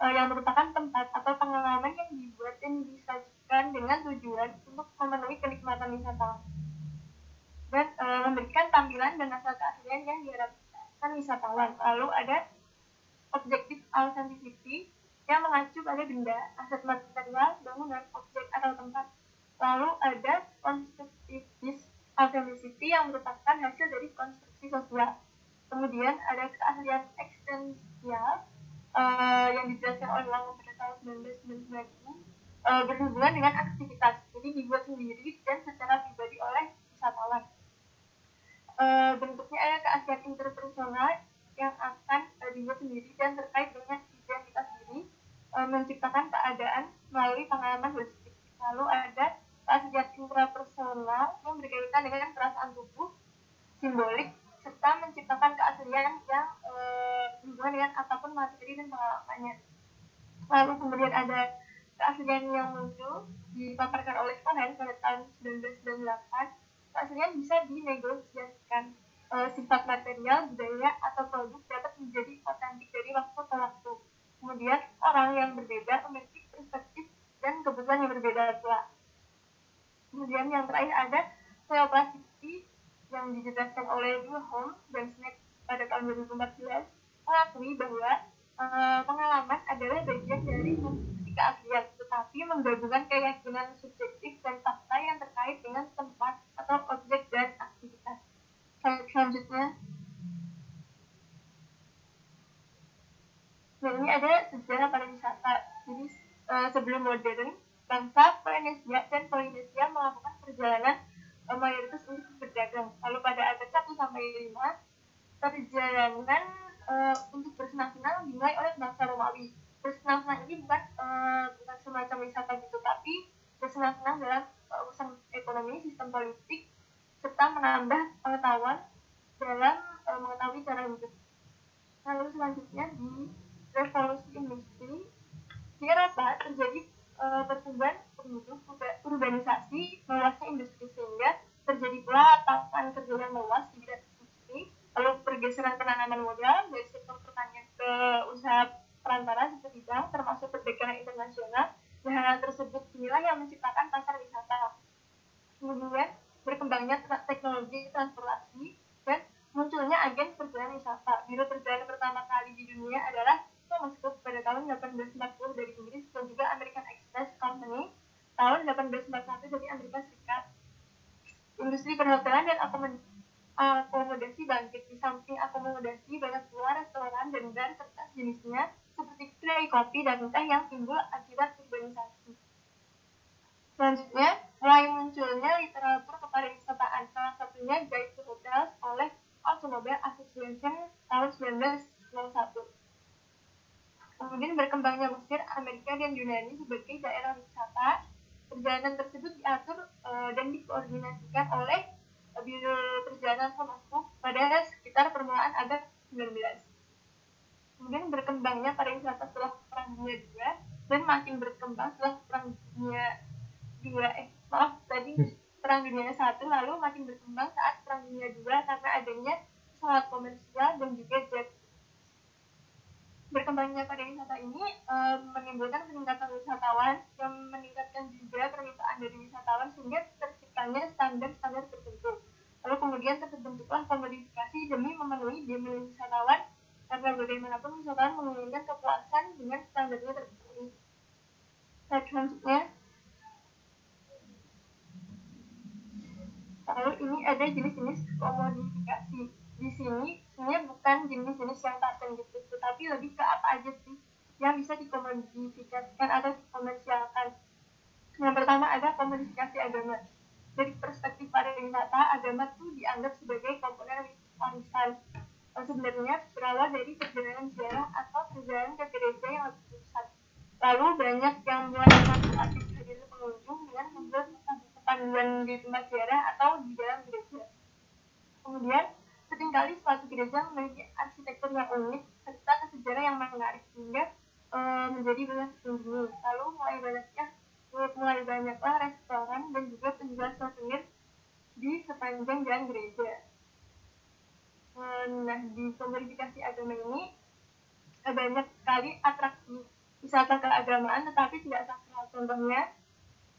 yang merupakan tempat atau pengalaman yang dibuat dan disajikan dengan tujuan untuk memenuhi kenikmatan wisata dan memberikan tampilan dan rasa keaslian yang diharapkan wisatawan. Lalu ada objective authenticity yang mengacu pada benda, aset material, bangunan, objek atau tempat. Lalu ada constructivist authenticity yang merupakan hasil dari konstruksi sosial. Kemudian ada keaslian eksistensial yang dijelaskan oleh Lang pada tahun 1992 berhubungan dengan aktivitas, jadi dibuat sendiri dan secara pribadi oleh wisatawan. Bentuknya ada keaslian interpersonal yang akan dibuat sendiri dan terkait dengan identitas diri, menciptakan keadaan melalui pengalaman holistik. Lalu ada keaslian intrapersonal yang berkaitan dengan perasaan tubuh, simbolik, serta menciptakan keaslian yang berhubungan dengan apapun materi dan pengalamannya. Lalu kemudian ada keaslian yang muncul dipaparkan oleh Cohen pada tahun 1998. Keaslian bisa dinegosiasikan. Sifat material, budaya, atau produk dapat menjadi otentik dari waktu ke waktu. Kemudian orang yang berbeda memiliki perspektif dan kebutuhan yang berbeda pula. Kemudian yang terakhir ada theoplasticity yang dijelaskan oleh Duham dan Snack pada tahun 2014 mengakui bahwa pengalaman adalah bagian dari konstruksi keaslian, tetapi menggabungkan keyakinan subjektif dan fakta yang terkait dengan tempat atau objek dan aktivitas. Selanjutnya, nah ini ada sejarah pariwisata. Jadi sebelum modern, bangsa Polinesia melakukan perjalanan mayoritas untuk berdagang. Lalu pada abad 1-5 perjalanan untuk bersenang-senang dimulai oleh bangsa Romawi. Bersenang-senang ini bukan semacam wisata gitu, tapi bersenang-senang dalam urusan ekonomi, sistem politik, serta menambah pengetahuan dalam mengetahui cara hidup. Lalu selanjutnya di revolusi industri di Eropa terjadi pertumbuhan penduduk, urbanisasi, meluasnya industri sehingga terjadi pula lapangan kerja yang luas di bidang industri. Lalu pergeseran penanaman modal dari sektor pertanian ke usaha perantara seperti bank, termasuk perdagangan internasional. Hal tersebut inilah yang menciptakan pasar wisata. Kemudian berkembangnya teknologi transportasi dan munculnya agen perjalanan wisata. Biro perjalanan pertama kali di dunia adalah Thomas Cook pada tahun 1840 dari Inggris dan juga American Express Company tahun 1841 dari Amerika Serikat. Industri perhotelan dan akomodasi bangkit. Di samping akomodasi, banyak pula restoran dan bar serta jenisnya seperti kedai kopi dan teh yang timbul akibat urbanisasi. Selanjutnya, mulai munculnya literatur kepariwisataan, salah satunya Guide to Hotels oleh Automobile Association tahun 1901. Kemudian berkembangnya Mesir, Amerika, dan Yunani sebagai daerah wisata. Perjalanan tersebut diatur dan dikoordinasikan oleh Biro Perjalanan Thomas Cook pada sekitar permulaan abad 19. Kemudian berkembangnya pariwisata setelah Perang Dunia II dan makin berkembang setelah Perang Dunia Perang Dunia I, lalu makin berkembang saat Perang Dunia II karena adanya pesawat komersial dan juga jet. Berkembangnya pariwisata ini menimbulkan peningkatan wisatawan yang meningkatkan juga permintaan dari wisatawan sehingga terciptanya standar-standar tertentu. Lalu kemudian terbentuklah komodifikasi demi memenuhi demand wisatawan karena bagaimanapun wisatawan menginginkan kepuasan dengan standarnya terpenuhi. Selanjutnya, lalu ini ada jenis-jenis komodifikasi. Di sini sebenarnya bukan jenis-jenis yang paten gitu, tetapi lebih ke apa aja sih yang bisa dikomodifikasikan atau dikomersialkan. Yang pertama ada komodifikasi agama. Dari perspektif pariwisata, agama itu dianggap sebagai komponen warisan. Sebenarnya berawal dari perjalanan ziarah atau perjalanan ke gereja yang lebih besar. Lalu banyak yang mulai memanfaatkan kehadiran pengunjung dengan membuat panduan di tempat ziarah atau di dalam gereja. Kemudian seringkali suatu gereja memiliki arsitektur yang unik serta sejarah yang menarik sehingga menjadi banyak dikunjungi. Lalu mulai banyaklah restoran dan juga penjual souvenir di sepanjang jalan gereja. Nah, di komodifikasi agama ini banyak sekali atraksi wisata keagamaan tetapi tidak sakral. Contohnya,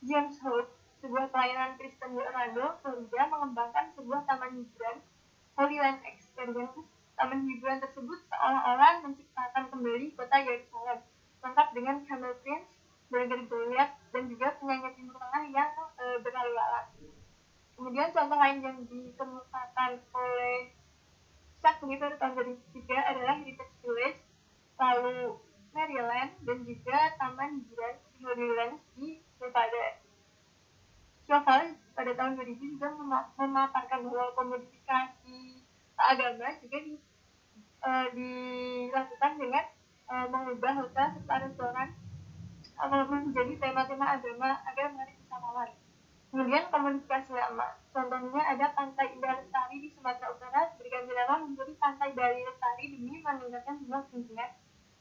James Hope, sebuah pelayanan Kristen di Orlando, Florida, mengembangkan sebuah taman hiburan, Holy Land Experience. Taman hiburan tersebut seolah-olah menciptakan kembali kota Yerusalem, lengkap dengan Camel Prince, Burger Goliath, dan juga penyanyi Timur Tengah yang berlalu lalang. Kemudian contoh lain yang dikemukakan oleh Chuck Weaver tahun 2003 adalah Heritage Village, lalu Maryland, dan juga Taman Hiburan Holy Land di Nevada. Chauvel pada tahun 2000 juga memaparkan bahwa komodifikasi agama juga dilakukan dengan mengubah hotel serta restoran menjadi tema-tema agama agar menarik wisatawan. Kemudian komodifikasi lama, contohnya ada Pantai Indah Lestari di Sumatera Utara berganti nama menjadi Pantai Bali Lestari demi meningkatkan jumlah kunjungan,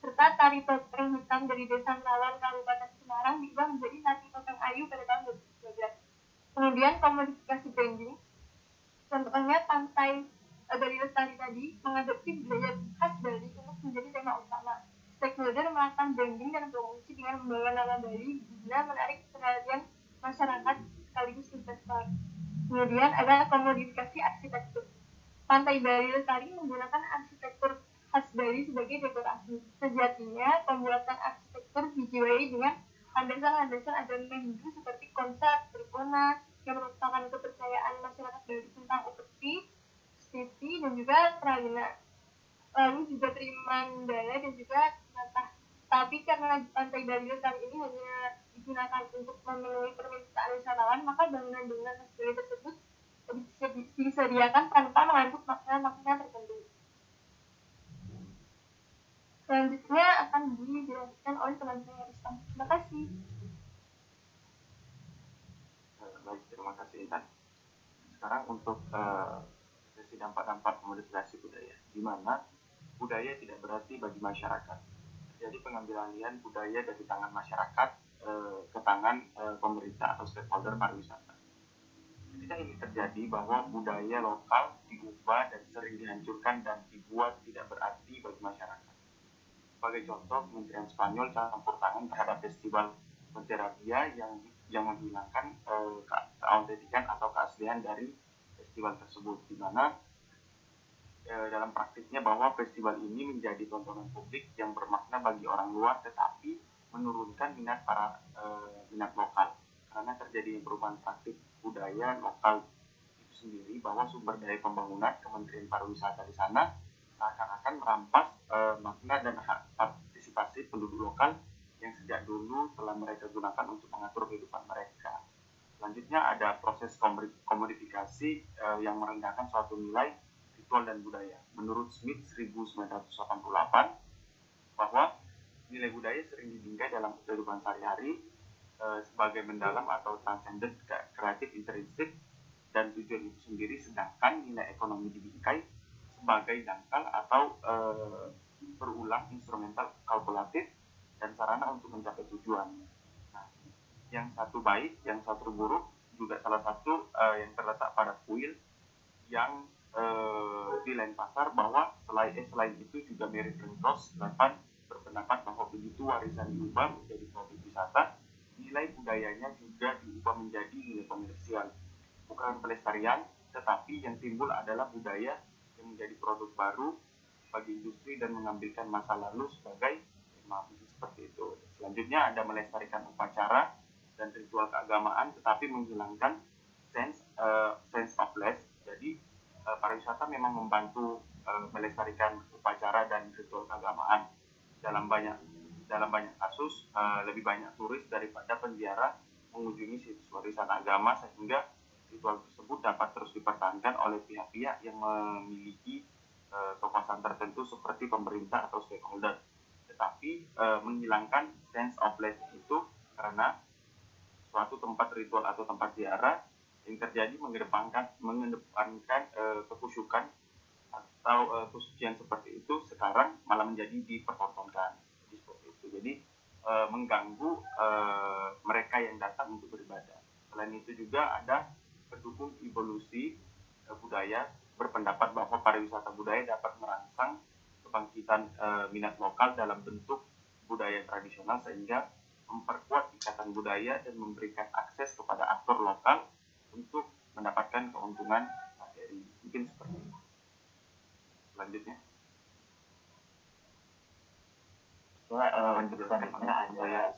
serta tari topeng hitam dari Desa Melawan Kabupaten Semarang diubah menjadi tari topeng Ayu pada tahun 2012. Kemudian komodifikasi branding, contohnya Pantai Bali Lestari tadi mengadopsi budaya khas Bali untuk menjadi tema utama. Stakeholder melakukan branding dan promosi dengan membawa nama Bali guna menarik perhatian masyarakat sekaligus investor. Kemudian ada komodifikasi arsitektur. Pantai Bali Lestari menggunakan arsitektur khas Bali sebagai dekorasi. Sejatinya, pembuatan arsitektur dijiwai dengan landasan-landasan agama Hindu seperti konsep berkona yang merupakan kepercayaan masyarakat Bali tentang upeti, stiti, dan juga pralina. Lalu juga Trimandala dan juga Natah. Tapi karena Pantai Bali Lestari ini hanya digunakan untuk memenuhi permintaan wisatawan, maka bangunan-bangunan khas Bali tersebut disediakan tanpa mengandung makna-makna tertentu. Selanjutnya akan dijelaskan oleh teman saya Ristan. Terima kasih. Baik, terima kasih Intan. Sekarang untuk sesi dampak-dampak komodifikasi budaya, di mana budaya tidak berarti bagi masyarakat. Jadi pengambilan alih budaya dari tangan masyarakat ke tangan pemerintah atau stakeholder pariwisata. Ketika ini terjadi bahwa budaya lokal diubah dan sering dihancurkan dan dibuat tidak berarti bagi masyarakat. Sebagai contoh, Kementerian Spanyol campur tangan terhadap festival dia yang menghilangkan keautentikan atau keaslian dari festival tersebut, di mana dalam praktiknya bahwa festival ini menjadi tontonan publik yang bermakna bagi orang luar, tetapi menurunkan minat lokal karena terjadi perubahan praktik budaya lokal itu sendiri, bahwa sumber daya pembangunan Kementerian Pariwisata di sana seakan-akan merampas makna dan hak partisipasi penduduk lokal yang sejak dulu telah mereka gunakan untuk mengatur kehidupan mereka. Selanjutnya ada proses komodifikasi yang merendahkan suatu nilai ritual dan budaya. Menurut Smith 1988, bahwa nilai budaya sering dibingkai dalam kehidupan sehari-hari sebagai mendalam atau transcendent kreatif intrinsik dan tujuan itu sendiri, sedangkan nilai ekonomi dibingkai sebagai dangkal atau berulang instrumental kalkulatif dan sarana untuk mencapai tujuan. Nah, yang satu baik, yang satu buruk juga salah satu yang terletak pada kuil yang di lain pasar, bahwa selain itu juga Mary Trentos berpendapat bahwa begitu warisan diubah menjadi produk wisata, nilai budayanya juga diubah menjadi nilai komersial. Bukan pelestarian, tetapi yang timbul adalah budaya yang menjadi produk baru bagi industri dan mengambilkan masa lalu sebagai seperti itu. Selanjutnya ada melestarikan upacara dan ritual keagamaan, tetapi menghilangkan sense of place. Jadi pariwisata memang membantu melestarikan upacara dan ritual keagamaan. Dalam banyak kasus lebih banyak turis daripada penziarah mengunjungi situs warisan agama, sehingga ritual tersebut dapat terus dipertahankan oleh pihak-pihak yang memiliki kekuasaan tertentu seperti pemerintah atau stakeholder. Tetapi menghilangkan sense of place itu karena suatu tempat ritual atau tempat ziarah yang terjadi mengedepankan kekusyukan atau kesucian seperti itu, sekarang malah menjadi dipertontonkan seperti itu. Jadi mengganggu mereka yang datang untuk beribadah. Selain itu juga ada pendukung evolusi budaya, berpendapat bahwa pariwisata budaya dapat merangsang kebangkitan minat lokal dalam bentuk budaya tradisional, sehingga memperkuat ikatan budaya dan memberikan akses kepada aktor lokal untuk mendapatkan keuntungan materi. Mungkin seperti itu. Selanjutnya. Untuk selanjutnya ada,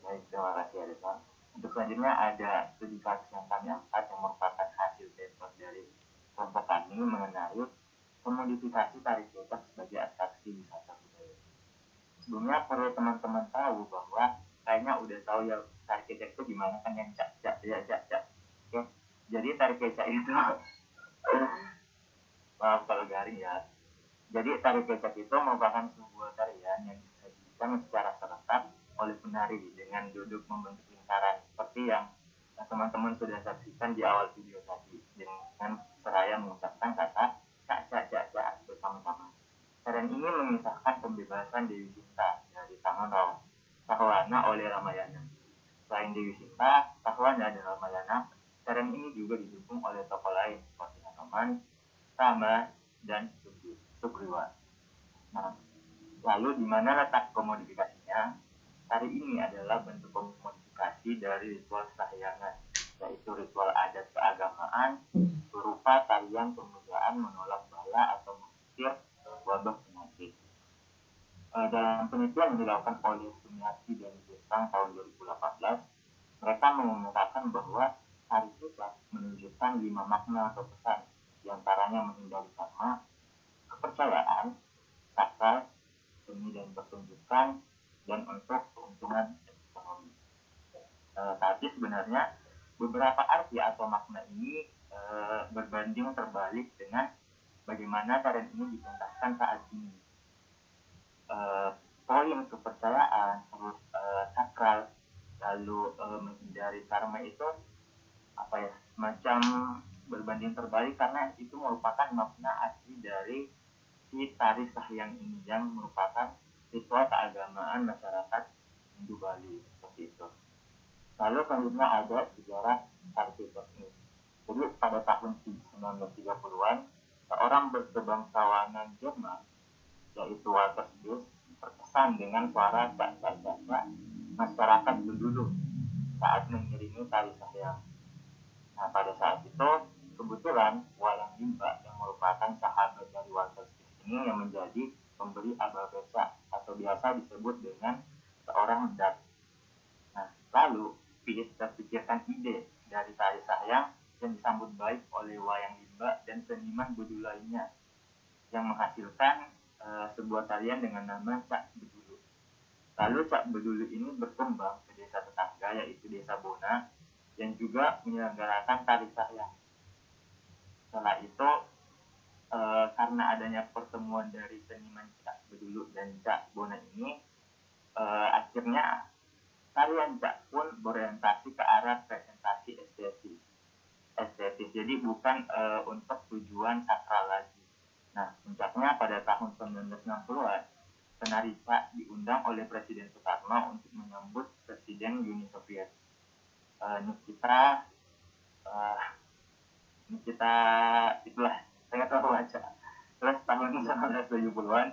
baik, terima kasih Arifan. Untuk selanjutnya ada studi kasus yang kami angkat yang merupakan hasil paper dari kelompok kami mengenai komodifikasi tari kecak sebagai atraksi wisata budaya. Sebelumnya perlu teman-teman tahu bahwa kayaknya udah tahu ya tari kecak itu gimana kan, yang cak. Oke. Jadi tari kecak itu maaf kalau garing ya. Jadi tari kecak itu merupakan sebuah tarian yang disajikan secara serentak oleh penari dengan duduk membentuk lingkaran seperti yang teman-teman sudah saksikan di awal video tadi, dengan seraya mengucapkan kata cak bersama-sama. Tarian ini mengisahkan pembebasan Dewi Sinta dari tangan Rahwana oleh Ramayana. Selain Dewi Sinta, Rahwana dan Ramayana, tarian ini juga didukung oleh tokoh lain seperti Hanoman, Rama, dan Sugriwa. Nah, lalu di mana letak komodifikasinya? Tari ini adalah bentuk komodifikasi dari ritual sahyangan, yaitu ritual adat keagamaan berupa tarian pemujaan menolak bala atau mengusir wabah penyakit. Dalam penelitian yang dilakukan oleh Sumiati dan Jepang tahun 2018, mereka mengumumkan bahwa tari kecak menunjukkan 5 makna atau pesan, diantaranya menghindari karma, kepercayaan, sakral, seni dan pertunjukan, dan untuk keuntungan ekonomi. Tapi sebenarnya beberapa arti atau makna ini berbanding terbalik dengan bagaimana tarian ini dipentaskan saat ini. Poin kepercayaan, terus sakral, lalu menghindari karma itu semacam berbanding terbalik, karena itu merupakan makna asli dari si tari sahyang ini yang merupakan ritual keagamaan masyarakat Hindu Bali seperti itu. Lalu selanjutnya ada sejarah tari kecak ini. Jadi pada tahun 1930-an, seorang berbangsawanan Jerman, yaitu Walter Spies, terkesan dengan suara cak masyarakat Bedulu saat mengiringi tari sahyang. Nah, pada saat itu kebetulan Walang Limba yang merupakan sahabat dari Walter Spitz ini yang menjadi pemberi abal beca atau biasa disebut dengan seorang dat. Nah, lalu Spitz terpikirkan ide dari tari sahyang yang disambut baik oleh Wayang Limba dan seniman Bedulu lainnya yang menghasilkan sebuah tarian dengan nama Cak Bedulu. Lalu Cak Bedulu ini berkembang ke desa tetangga yaitu Desa Bona yang juga menyelenggarakan tari sahyang. Setelah itu karena adanya pertemuan dari seniman Cak Bedulu dan Cak Bona ini, akhirnya tarian Cak pun berorientasi ke arah presentasi estetis. Jadi bukan untuk tujuan sakral lagi. Nah, puncaknya pada tahun 1960-an, penari Cak diundang oleh Presiden Soekarno untuk menyambut Presiden Uni Soviet Nikita itulah saya tahu aja. Terus tahun 1970-an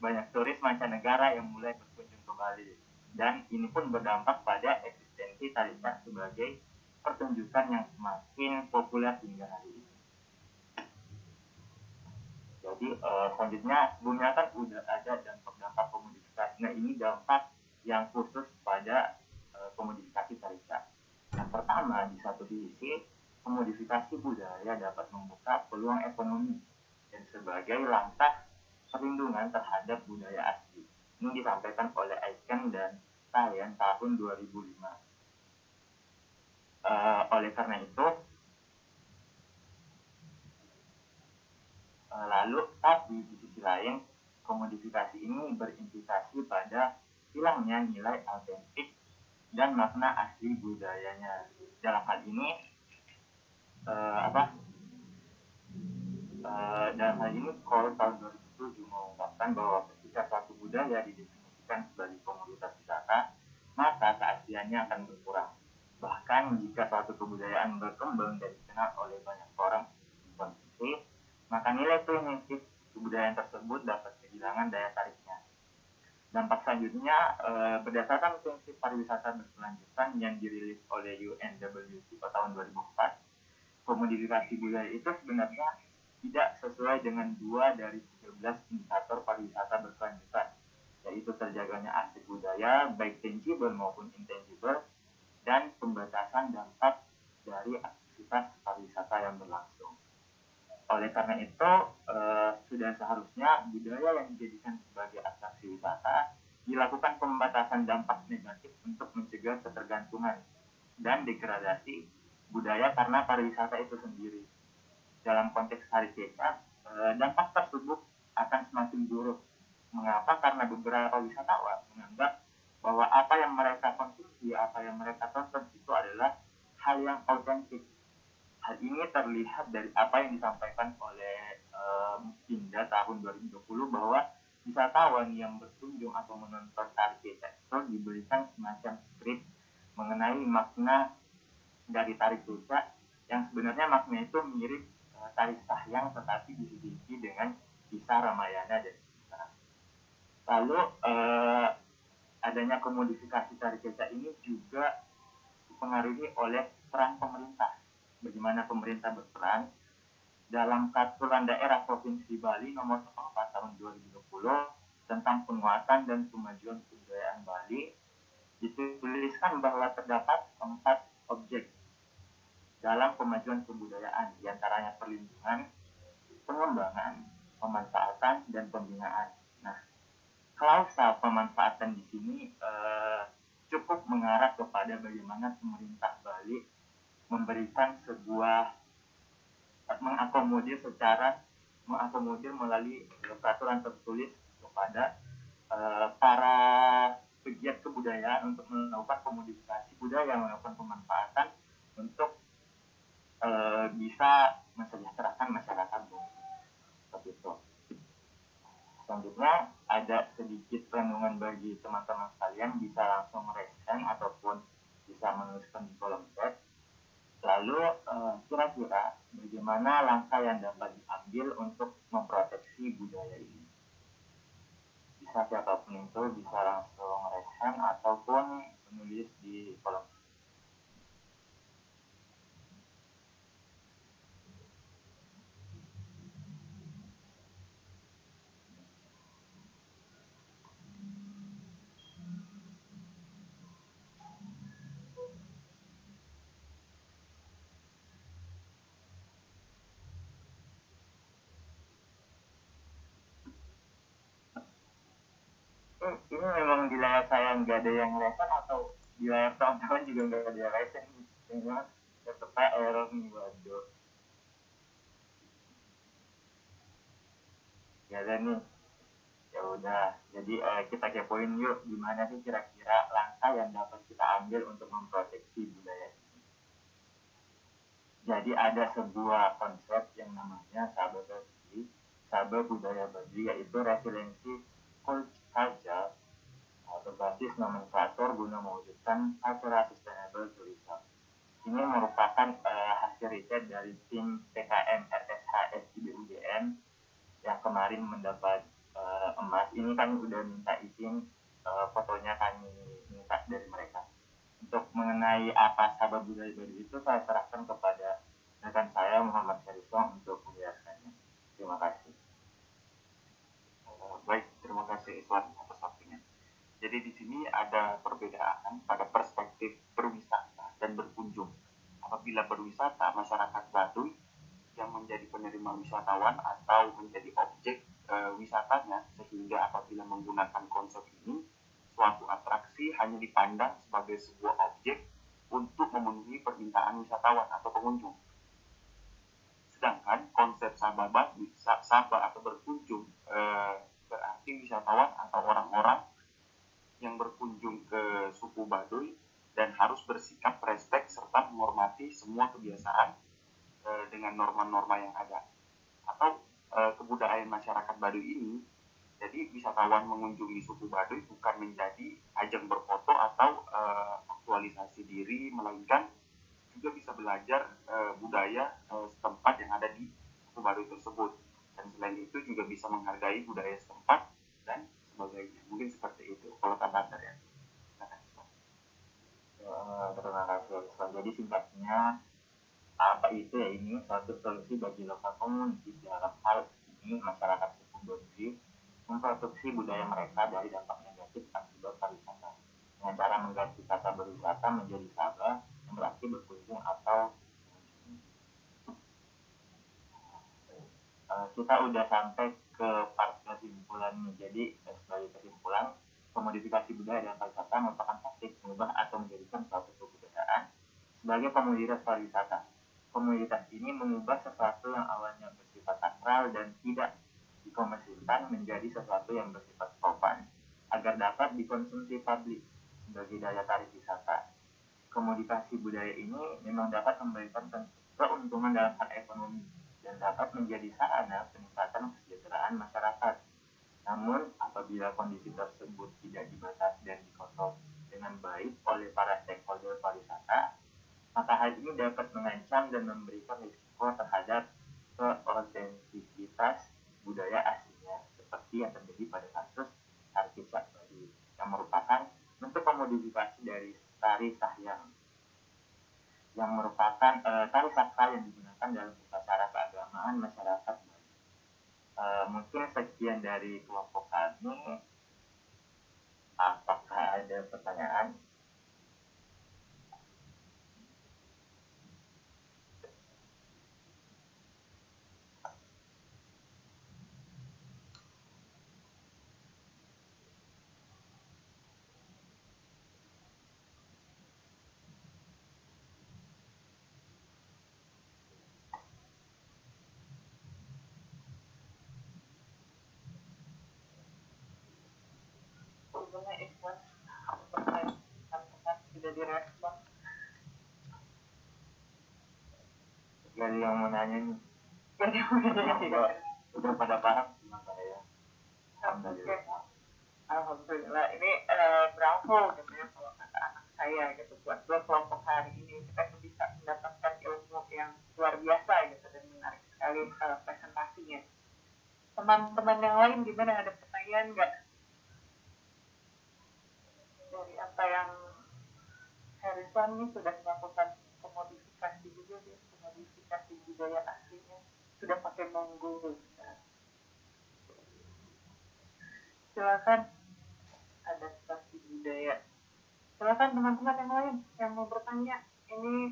banyak turis mancanegara yang mulai berkunjung ke Bali dan ini pun berdampak pada eksistensi tari Cak sebagai pertunjukan yang semakin populer hingga hari ini. Jadi selanjutnya sebelumnya kan udah ada dampak-dampak komodifikasi. Nah, ini dampak yang khusus pada komodifikasi tari Cak. Yang pertama, di satu sisi komodifikasi budaya dapat membuka peluang ekonomi dan sebagai langkah perlindungan terhadap budaya asli. Ini disampaikan oleh Aiken dan Tayan tahun 2005. Oleh karena itu, lalu tapi di sisi lain komodifikasi ini berimplikasi pada hilangnya nilai autentik dan makna asli budayanya. Dalam hal ini dalam hal ini Cole tahun 2007 mengungkapkan bahwa ketika suatu budaya didefinisikan sebagai komoditas wisata, maka keasliannya akan berkurang. Bahkan jika suatu kebudayaan berkembang dan dikenal oleh banyak orang konsumsi, maka nilai prinsip kebudayaan tersebut dapat kehilangan daya tariknya. Dampak selanjutnya, berdasarkan prinsip pariwisata berkelanjutan yang dirilis oleh UNWTO tahun 2004, komodifikasi budaya itu sebenarnya tidak sesuai dengan 2 dari 13 indikator pariwisata berkelanjutan, yaitu terjaganya aset budaya, baik tangible maupun intangible, dan pembatasan dampak dari aktivitas pariwisata yang berlangsung. Oleh karena itu, sudah seharusnya budaya yang dijadikan sebagai atraksi wisata dilakukan pembatasan dampak negatif untuk mencegah ketergantungan dan degradasi budaya karena pariwisata itu sendiri. Dalam konteks tari Cak, dampak tersebut akan semakin buruk. Mengapa? Karena beberapa wisatawan menganggap bahwa apa yang mereka konsumsi, apa yang mereka tonton itu adalah hal yang autentik. Hal ini terlihat dari apa yang disampaikan oleh Muspinda tahun 2020 bahwa wisatawan yang berkunjung atau menonton tari Cak itu diberikan semacam skrip mengenai makna dari tari Cak yang sebenarnya makna itu mirip tari sahyang tetapi diselisih dengan kisah Ramayana dan kisah. Lalu adanya komodifikasi tari Cak ini juga dipengaruhi oleh peran pemerintah. Bagaimana pemerintah berperan dalam Peraturan Daerah Provinsi Bali nomor 4 tahun 2020 tentang penguatan dan kemajuan kebudayaan Bali, dituliskan bahwa terdapat 4 objek dalam kemajuan kebudayaan, diantaranya perlindungan, pengembangan, pemanfaatan, dan pembinaan. Nah, klausa pemanfaatan di sini cukup mengarah kepada bagaimana pemerintah Bali memberikan sebuah mengakomodir melalui peraturan tertulis kepada para pegiat kebudayaan untuk melakukan komodifikasi budaya, melakukan pemanfaatan untuk bisa mensejahterakan masyarakat seperti itu. Selanjutnya ada sedikit renungan bagi teman-teman sekalian, bisa langsung raise ataupun bisa menuliskan di kolom chat. Lalu kira-kira bagaimana langkah yang dapat diambil untuk memproteksi budaya ini? Bisa siapapun itu bisa langsung raise ataupun ini memang di layar saya nggak ada yang resen atau di layar teman-teman juga nggak ada yang resen? Memang tetap error nih, waduh. Ya udah nih, ya udah. Jadi kita kepoin yuk, gimana sih kira-kira langkah yang dapat kita ambil untuk memproteksi budaya ini. Jadi ada sebuah konsep yang namanya Saba Budaya Baduy, yaitu resiliensi culture berbasis nomenklatur guna mewujudkan cultural sustainable tourism. Ini merupakan hasil riset dari tim PKM RSHS IBUGM yang kemarin mendapat emas. Ini kan udah minta izin, fotonya kami minta dari mereka. Untuk mengenai apa Saba Budaya Baduy itu, saya serahkan kepada rekan saya Muhammad Syarifong untuk menjelaskannya. Terima kasih. Baik, terima kasih Iswan atas waktunya. Jadi di sini ada perbedaan pada perspektif berwisata dan berkunjung. Apabila berwisata, masyarakat Baduy yang menjadi penerima wisatawan atau menjadi objek wisatanya, sehingga apabila menggunakan konsep ini, suatu atraksi hanya dipandang sebagai sebuah objek untuk memenuhi permintaan wisatawan atau pengunjung. Sedangkan konsep Saba atau berkunjung berarti wisatawan atau orang-orang yang berkunjung ke suku Baduy dan harus bersikap respek serta menghormati semua kebiasaan dengan norma-norma yang ada. Atau kebudayaan masyarakat Baduy ini, jadi wisatawan mengunjungi suku Baduy bukan menjadi ajang berfoto atau aktualisasi diri, melainkan juga bisa belajar budaya setempat yang ada di suku Baduy tersebut. Dan selain itu juga bisa menghargai budaya setempat dan sebagainya. Mungkin seperti itu kalau kata saya. Terima kasih. Jadi singkatnya, apa itu ya, ini suatu solusi bagi lokal komunitas dalam hal ini masyarakat suku Baduy memproduksi budaya mereka dari dampak negatif akibat pariwisata dengan cara mengganti kata berwisata menjadi Saba yang berarti berkunjung atau kita udah sampai ke part kesimpulan nih. Jadi sebagai kesimpulan, komodifikasi budaya dan pariwisata merupakan praktik mengubah atau menjadikan suatu kebudayaan sebagai komoditas pariwisata. Komoditas ini mengubah sesuatu yang awalnya bersifat sakral dan tidak dikomersilkan menjadi sesuatu yang bersifat sopan agar dapat dikonsumsi publik sebagai daya tarik wisata. Komodifikasi budaya ini memang dapat memberikan keuntungan dalam hal ekonomi dan dapat menjadi sarana peningkatan kesejahteraan masyarakat. Namun, apabila kondisi tersebut tidak dibatasi dan dikontrol dengan baik oleh para stakeholder pariwisata, maka hal ini dapat mengancam dan memberikan risiko terhadap keotentisitas budaya aslinya, seperti yang terjadi pada kasus tari kecak Baduy, yang merupakan bentuk komodifikasi dari tari sahyang, yang merupakan tari sakral yang digunakan dalam upacara keagamaan masyarakat. Mungkin sekian dari kelompok kami. Apakah ada pertanyaan? Sebelumnya Ikhwan pertanyaan sudah direspon. Jadi yang mau nanya nih, Jadi udah pada paham sama saya. Alhamdulillah, ini bravo gitu ya kalau kata anak saya gitu, buat kelompok hari ini kita bisa mendapatkan ilmu yang luar biasa gitu dan menarik sekali presentasinya. Teman-teman yang lain gimana, ada pertanyaan nggak dari apa yang Harrison ini sudah melakukan komodifikasi juga, dia komodifikasi budaya aslinya sudah pakai Monggo. Silakan, ada stasi budaya. Silakan teman-teman yang lain yang mau bertanya. Ini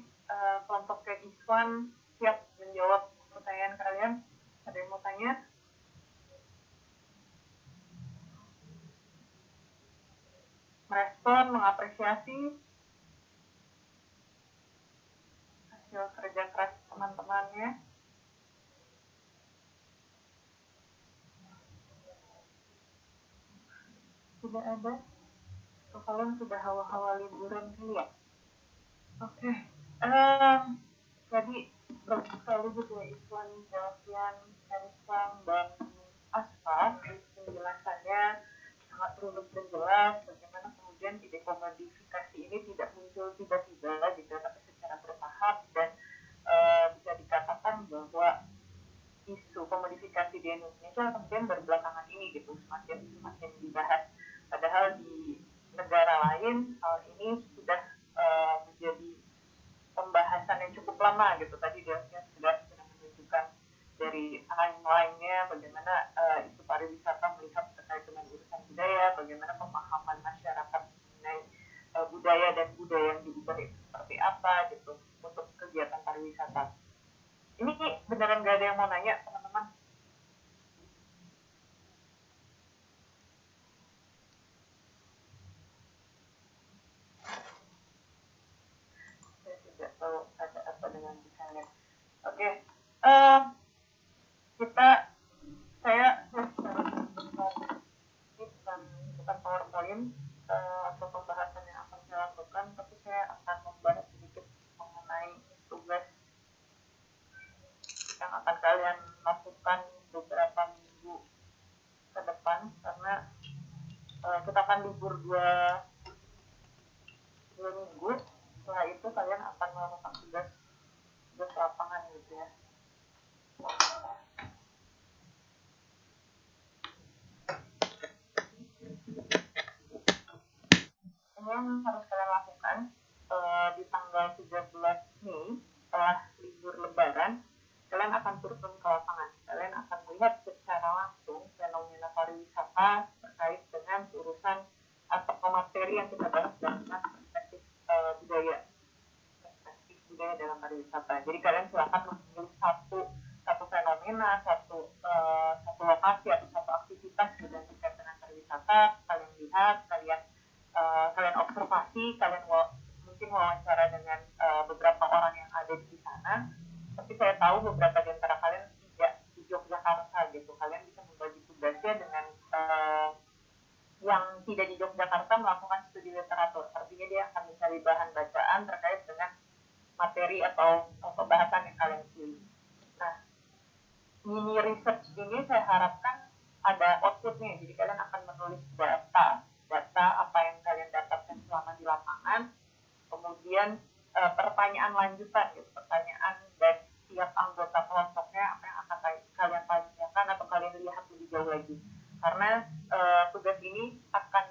kelompok kayak Iswan siap menjawab pertanyaan kalian. Ada yang mau tanya? hasil kerja keras teman-temannya. Tidak ada. Kalian sudah hawa-hawa liburan kali ya? Oke. Jadi bagus sekali gitu ya Iswan, Delvian, Erisang, dan Asfa. Penjelasannya sangat runut dan jelas bagaimana kemudian ide komodifikasi ini tidak muncul tiba-tiba gitu, tapi secara bertahap dan bisa dikatakan bahwa isu komodifikasi di Indonesia kemudian berbelakangan ini gitu semakin dibahas. Padahal di negara lain hal ini sudah menjadi pembahasan yang cukup lama gitu. Tadi dia sudah menunjukkan dari timeline-nya bagaimana isu pariwisata melihat terkait dengan urusan budaya, bagaimana pemahaman masyarakat mengenai budaya dan budaya yang diubah itu seperti apa gitu untuk kegiatan pariwisata. Ini beneran gak ada yang mau nanya teman-teman? Saya tidak tahu ada apa dengan misalnya. Oke, saya bukan PowerPoint atau pembahasan yang akan saya lakukan, tapi saya akan membahas sedikit mengenai tugas yang akan kalian lakukan beberapa minggu ke depan, karena kita akan libur dua minggu. Setelah itu kalian akan melakukan tugas lapangan gitu ya. Ini yang harus kalian lakukan di tanggal 13 Mei setelah libur lebaran. Kalian akan turun ke lapangan. Kalian akan melihat secara langsung fenomena pariwisata terkait dengan urusan atau materi yang kita bahas dengan perspektif budaya dalam pariwisata. Jadi kalian silakan memilih satu fenomena, satu lokasi atau satu aktivitas yang terkait dengan pariwisata. Kalian lihat, kalian observasi, kalian mungkin wawancara dengan beberapa orang yang ada di sana. Tapi saya tahu beberapa di antara kalian tidak di Yogyakarta gitu. Kalian bisa membagi tugasnya dengan yang tidak di Yogyakarta melakukan studi literatur. Artinya dia akan mencari bahan bacaan terkait dengan materi atau pembahasan yang kalian pilih. Nah, mini research ini saya harapkan ada outputnya. Jadi kalian akan menulis data apa yang kalian dapatkan selama di lapangan. Kemudian pertanyaan lanjutan, gitu, pertanyaan dari setiap anggota kelompoknya, apa yang akan kalian tanyakan atau kalian lihat lebih jauh lagi. Karena tugas ini akan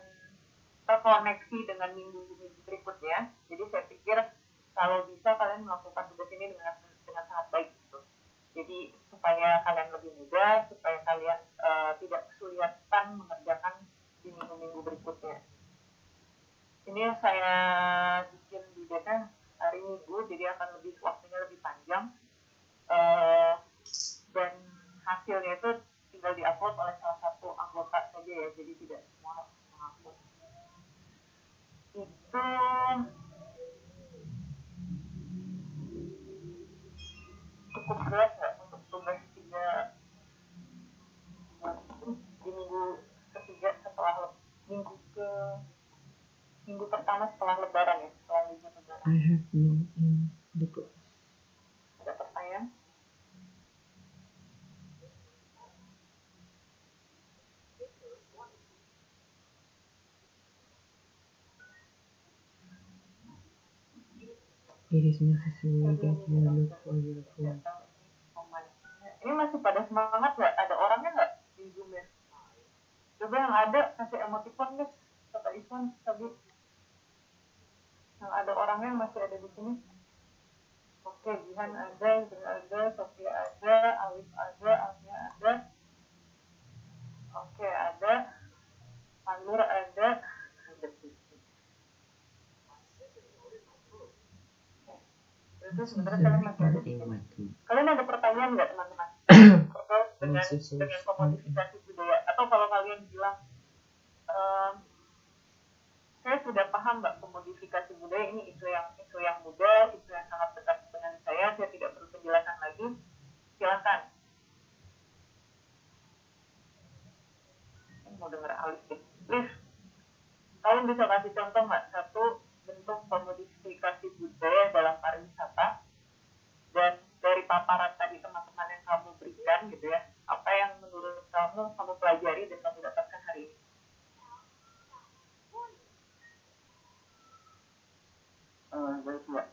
terkoneksi dengan minggu berikutnya. Jadi saya pikir kalau bisa kalian melakukan tugas ini dengan sangat baik gitu. Jadi supaya kalian lebih mudah, supaya kalian tidak kesulitan mengerjakan di minggu-minggu berikutnya. Ini saya bikin di data hari Minggu, jadi akan waktunya lebih panjang, dan hasilnya itu tinggal diupload oleh salah satu anggota saja ya, jadi tidak semua harus mengupload. Itu cukup jelas nggak untuk tugas 3 di minggu ketiga setelah minggu pertama setelah lebaran ya, setelah libur lebaran. I have no in the book. Ada pertanyaan? It is necessary that you look for your phone. Ini masih pada semangat nggak? Ada orangnya nggak di Zoom ya? Coba yang ada kasih emoticon deh, kata Iswan tadi. Yang ada orangnya yang masih ada di sini. Oke, Jihan ada, Indra ada, Sofia ada, Alif ada, Alfia ada. Oke, ada. Anur ada. Itu sebenarnya kalian masih ada di sini. Kalian ada pertanyaan nggak teman-teman? Terkait dengan komodifikasi budaya, atau kalau kalian bilang saya sudah paham mbak, komodifikasi budaya ini isu yang muda, isu yang sangat dekat dengan saya, bisa kasih contoh nggak satu bentuk komodifikasi budaya dalam pariwisata, dan dari paparan tadi teman-teman yang kamu berikan gitu ya, apa yang menurut kamu pelajari dan kamu dapatkan hari ini? Baik Mbak,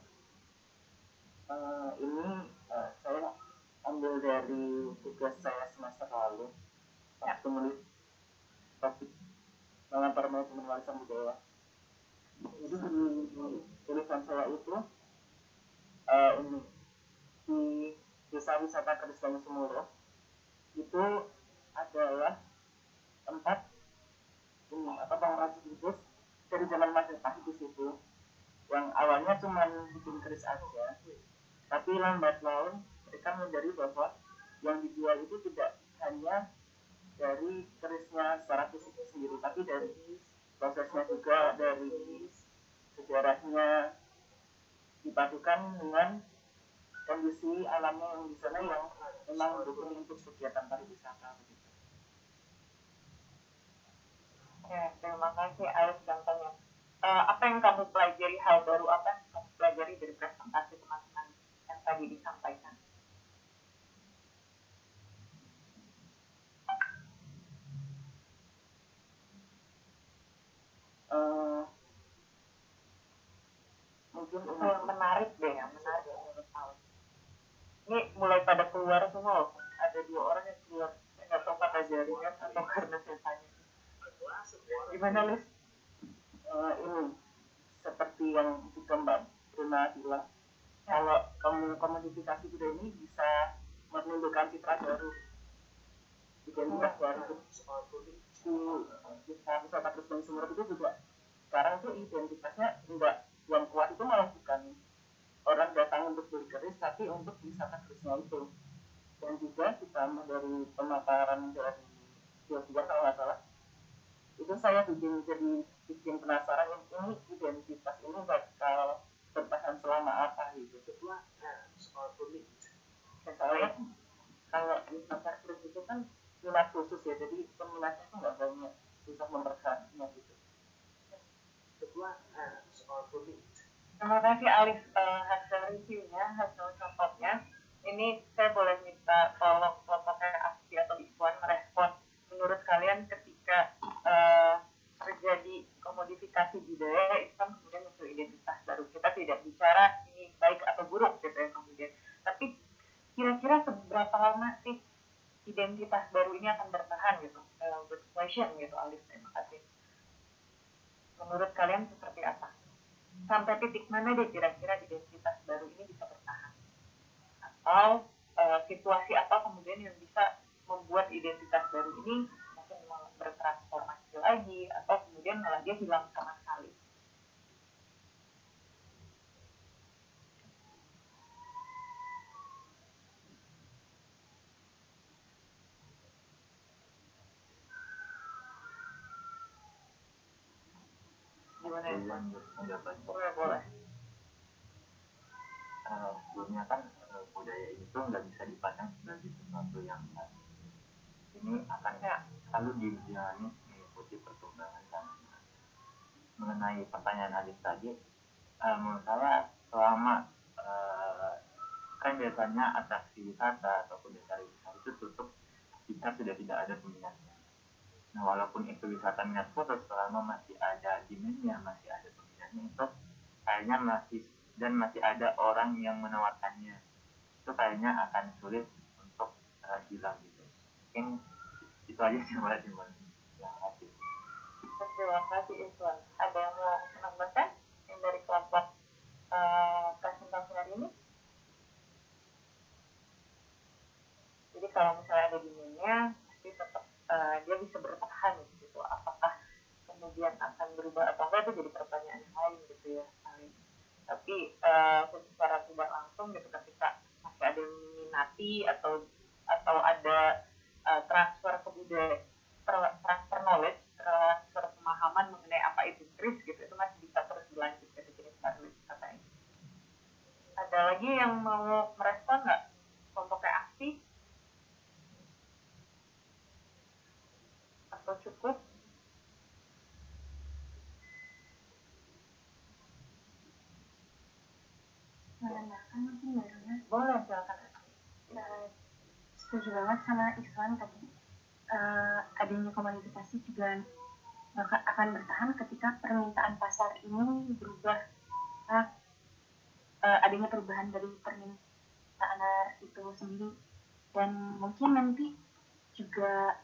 ini saya ambil dari tugas saya semester lalu waktu menulis topik mengantar manajemen warisan budaya. Jadi di tulisan saya itu ini di desa wisata Kedisdanya Sumuro itu adalah tempat ini pengrajin keris dari zaman Majapahit di situ, yang awalnya cuma bikin keris aja, tapi lambat laun mereka menyadari bahwa yang dijual itu tidak hanya dari kerisnya secara fisik sendiri, tapi dari prosesnya juga, dari sejarahnya, dipadukan dengan kondisi alamnya yang di sana yang memang mendukung untuk kegiatan pariwisata. Ya, terima kasih Alif contohnya. Apa yang kamu pelajari, hal baru apa yang kamu pelajari dari presentasi teman-teman yang tadi disampaikan? Mungkin yang menarik deh, yang menarik menurut kamu. Ini mulai pada keluar semua, ada 2 orang yang keluar, nggak tahu kata jaringan atau karena saya tanya. Gimana Lis? Ini seperti yang juga Mbak Bruna bilang, kalau komodifikasi budaya ini bisa menimbulkan citra baru, identitas baru. Di wisata Kedisdanya Sumuro itu juga sekarang tuh identitasnya enggak, yang kuat itu malah bukan orang datang untuk beli keris, tapi untuk wisata kerisnya itu. Dan juga ditambah dari pemaparan dari Joshua kalau nggak salah, itu saya bikin penasaran, ini identitas ini bakal bertahan selama apa gitu. Kedua, soal kulit. Soalnya kalau wisata keris itu kan minat khusus ya, jadi peminatnya tuh nggak banyak, susah mempercayainya gitu. Kedua, soal kulit. Terima kasih Alif, hasil reviewnya, hasil contohnya. Ini saya boleh minta tolong kelompoknya Aksi atau Iswan merespon menurut kalian ketika terjadi komodifikasi budaya itu kan kemudian muncul identitas baru. Kita tidak bicara ini baik atau buruk gitu ya kemudian, tapi kira-kira seberapa lama sih identitas baru ini akan bertahan gitu? Good question gitu Alif, terima kasih. Menurut kalian seperti apa? Sampai titik mana deh kira-kira identitas baru ini bisa bertahan? Atau situasi apa kemudian yang bisa membuat identitas baru ini mungkin bertransformasi lagi, atau kemudian malah dia hilang sama sekali? Gimana ya? Boleh. Sebelumnya kan budaya itu nggak bisa dipandang sebagai sesuatu yang baru. Ini akan selalu dijalani mengikuti perkembangan zaman. Mengenai pertanyaan Alif tadi, menurut saya selama kan biasanya atraksi wisata ataupun desa wisata itu tutup jika sudah tidak ada peminatnya. Nah, walaupun itu wisata minat khusus, selama masih ada demandnya, masih ada peminatnya, itu kayaknya masih ada orang yang menawarkannya, itu kayaknya akan sulit untuk hilang gitu. Mungkin itu aja sih Mbak Dimon. Terima kasih Iswan. Ada yang mau menambahkan yang dari kelompok presentasi hari ini? Jadi kalau misalnya ada demandnya, pasti tetap dia bisa bertahan gitu. Apakah kemudian akan berubah atau enggak itu jadi pertanyaan yang lain gitu ya. Tapi secara tidak langsung gitu, ketika masih ada yang minati atau ada transfer kebudayaan, transfer knowledge, transfer pemahaman mengenai apa itu keris gitu, itu masih bisa terus berlanjut dari jenis pariwisata ini. Ada lagi yang mau merespon nggak? Kelompoknya Aksi? Atau cukup? menambahkan mungkin barunya Boleh, silakan. setuju banget sama Iswan tadi. Adanya komodifikasi juga akan bertahan ketika permintaan pasar ini berubah. Adanya perubahan dari permintaan itu sendiri, dan mungkin nanti juga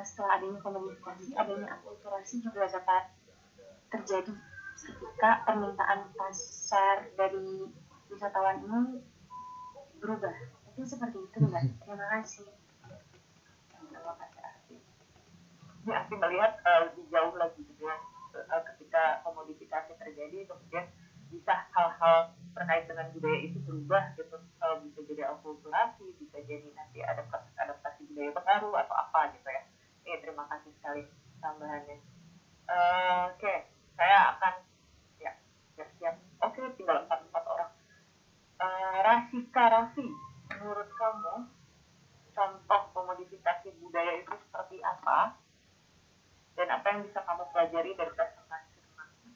setelah adanya komodifikasi, adanya akulturasi juga dapat terjadi ketika permintaan pasar dari wisatawan ini berubah. Mungkin seperti itu, Mbak. Terima kasih. Terima kasih, Asti. Ini Asti melihat lebih jauh lagi gitu ya, ketika komodifikasi terjadi, kemudian bisa hal-hal terkait dengan budaya itu berubah gitu, bisa jadi akulturasi, bisa jadi nanti ada proses adaptasi budaya baru atau apa gitu ya. Terima kasih sekali tambahannya. Oke, saya akan ya siap-siap. Oke, tinggal 4 orang. Rasika Raffi, menurut kamu contoh komodifikasi budaya itu seperti apa, dan apa yang bisa kamu pelajari dari presentasi kemarin?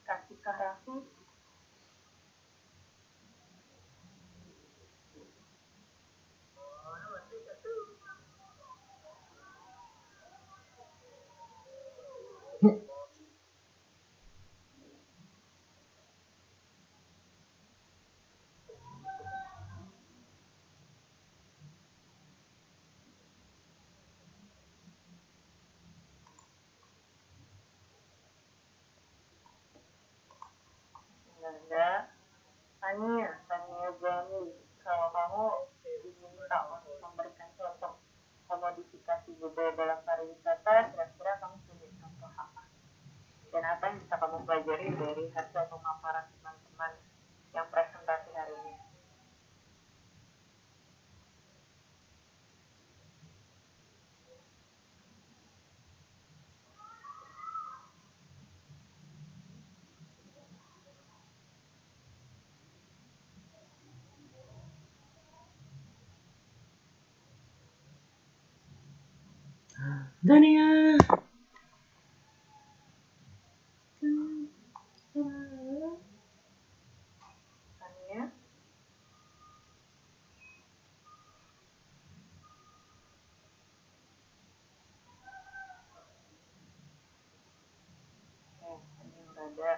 Rasika Raffi. Ada Tania Jamil, kalau kamu diminta untuk memberikan contoh komodifikasi budaya dalam pariwisata, kira-kira kamu punya contoh apa? Dan apa yang bisa kamu pelajari dari hasil pemaparan teman-teman yang presentasi hari ini? Dania. Tania? Ini udah ada.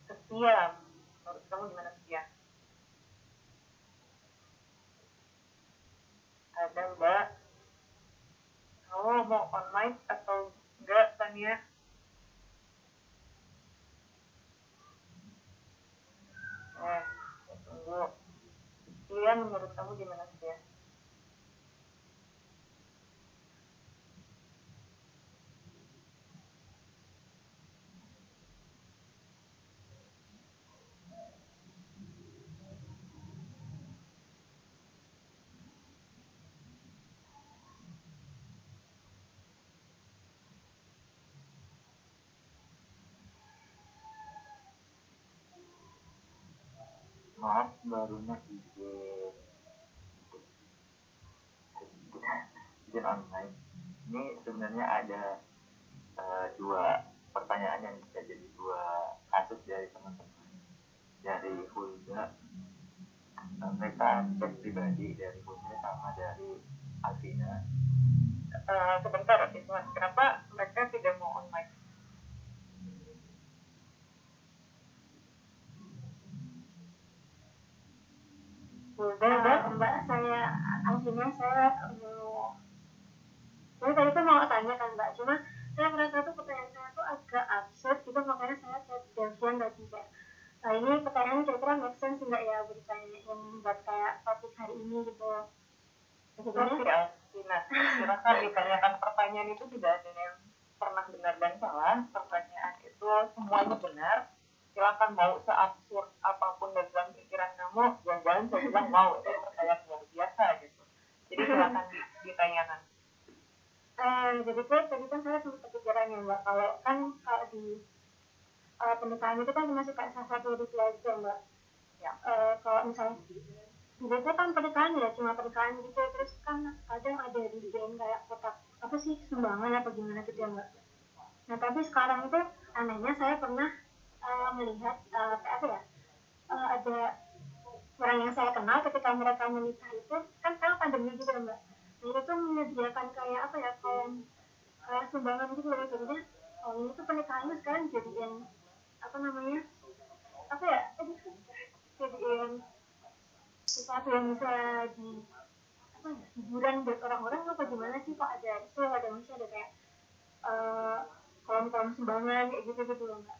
Setia, menurut kamu gimana Setia? Ada Mbak. Kamu mau on mic atau enggak, Tania? Tunggu. Setia, menurut kamu gimana Setia? Maaf, barunya izin online. Ini sebenarnya ada dua pertanyaan yang bisa jadi dua kasus dari teman-teman. Dari Hulda, mereka cek pribadi dari Hulda sama dari Alvina. Sebentar, Iswan. Kenapa mereka tidak mau on mic? Mbak, saya Alvina, saya tadi tuh mau tanya kan Mbak, cuma saya merasa tuh pertanyaan saya tuh agak absurd gitu, makanya saya chat Delvian tadi kayak, ini pertanyaan kira-kira make sense nggak ya buat ditanyain buat kayak topik hari ini gitu. Oke, Alvina, silakan ditanyakan. Pertanyaan itu tidak ada yang pernah benar dan salah. Pertanyaan itu semuanya benar. Silakan, mau seabsurd apapun dalam pikiran kamu, jangan-jangan saya bilang wow, itu pertanyaan luar biasa gitu. Jadi silakan ditanyakan. Jadi tadi kan saya sempat kepikiran ya Mbak, kalau di pernikahan itu kan termasuk kayak salah satu ritual gitu mbak. Ya. Kalau misalnya biasanya kan pernikahan ya cuma pernikahan gitu, terus kan kadang ada disediain kayak kotak apa sih sumbangan apa gimana gitu ya mbak. Nah tapi sekarang itu anehnya saya pernah melihat kayak apa ya, ada orang yang saya kenal ketika mereka menikah itu kan sekarang pandemi gitu ya mbak. Nah itu tuh menyediakan kayak apa ya, kayak sumbangan gitu loh, jadinya ini tuh pernikahannya sekarang jadi yang apa namanya, apa ya, jadi yang sesuatu yang bisa di apa ya, hiburan buat orang-orang apa gimana sih, kok ada itu, ada masih ada kayak kolom-kolom sumbangan kayak gitu loh mbak.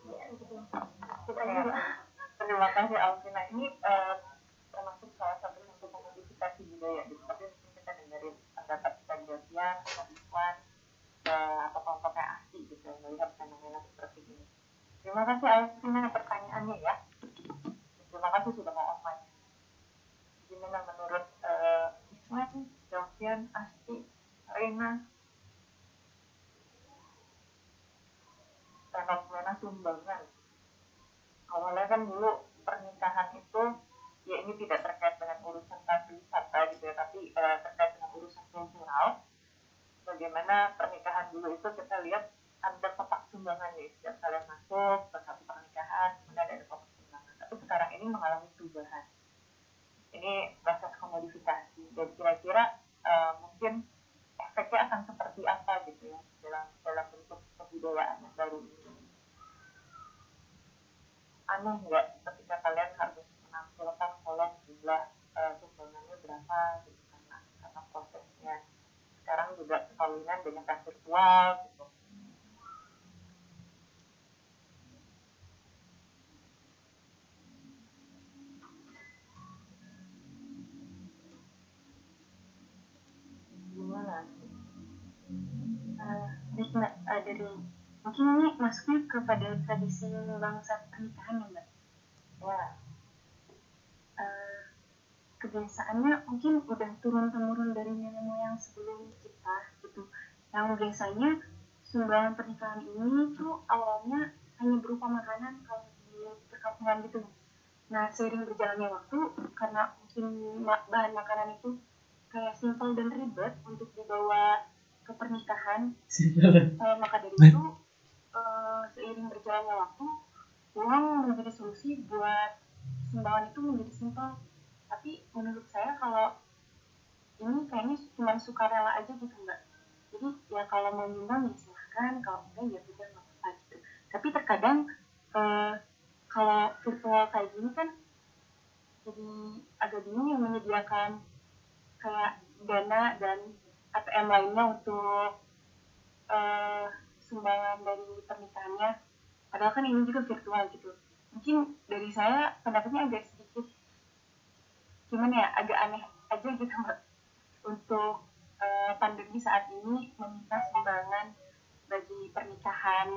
Ya gitu. Gitu aja mbak. Terima kasih Alvina. Ini termasuk salah satu bentuk modifikasi budaya gitu. Tapi mungkin kita dengerin pendapat dari Jovian, atau Ikhwan, atau kelompoknya Asti gitu, melihat fenomena seperti ini. Terima kasih Alvina pertanyaannya ya. Terima kasih sudah mau online. Gimana menurut Ikhwan, Jovian, Asti, Rena? Fenomena sumbangan. Awalnya kan dulu pernikahan itu ya ini tidak terkait dengan urusan pariwisata gitu ya, tapi terkait dengan urusan kultural. Bagaimana pernikahan dulu itu kita lihat ada kotak sumbangan ya, setiap kalian masuk ke satu pernikahan kemudian ada kotak sumbangan. Tapi sekarang ini mengalami perubahan. Ini proses komodifikasi dan kira-kira mungkin efeknya akan seperti apa gitu ya dalam bentuk kebudayaan yang baru ini. Aneh nggak ketika kalian harus menampilkan kolom jumlah sumbangannya berapa gitu, karena prosesnya sekarang juga perkawinan banyak yang virtual gitu. Gimana sih? Dari mungkin ini masuknya kepada tradisi bangsa pernikahan ya mbak. Ya. Kebiasaannya mungkin udah turun temurun dari nenek moyang sebelum kita gitu. Yang biasanya sumbangan pernikahan ini tuh awalnya hanya berupa makanan kalau di perkampungan gitu. Nah seiring berjalannya waktu, karena mungkin bahan makanan itu kayak simpel dan ribet untuk dibawa ke pernikahan, maka dari itu seiring berjalannya waktu uang menjadi solusi buat sumbangan itu menjadi simpel. Tapi menurut saya kalau ini kayaknya cuma sukarela aja gitu mbak. Jadi ya kalau mau nyumbang ya silahkan, kalau enggak ya udah nggak apa-apa gitu. Tapi terkadang kalau virtual kayak gini kan jadi agak bingung yang menyediakan kayak dana dan ATM lainnya untuk sumbangan dari pernikahannya. Padahal kan ini juga virtual gitu. Mungkin dari saya pendapatnya agak sedikit gimana ya, agak aneh aja gitu mbak, untuk pandemi saat ini meminta sumbangan bagi pernikahan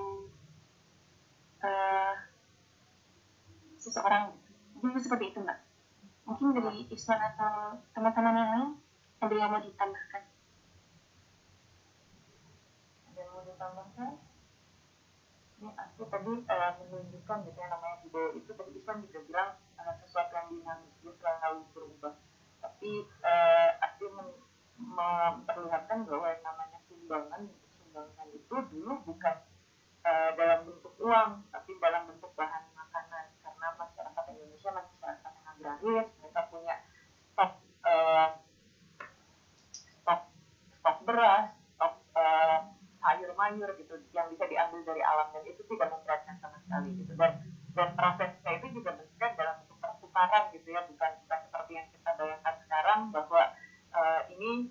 seseorang gitu. Jadi seperti itu mbak. Mungkin dari Iswan atau teman-teman yang lain ada yang mau ditambahkan? Ada yang mau ditambahkan? Ini aku tadi menunjukkan gitu ya, namanya budaya itu tadi Iswan juga bilang sesuatu yang dinamis, dia selalu berubah. Tapi aku memperlihatkan bahwa yang namanya sumbangan itu dulu bukan dalam bentuk uang, tapi dalam bentuk bahan makanan, karena masyarakat Indonesia masyarakat yang agraris, mereka punya stok beras, stok sayur-mayur gitu yang bisa diambil dari alam, dan itu tidak memberatkan sama sekali gitu. Dan prosesnya itu juga bentuknya dalam bentuk pertukaran gitu ya, bukan seperti yang kita bayangkan sekarang bahwa ini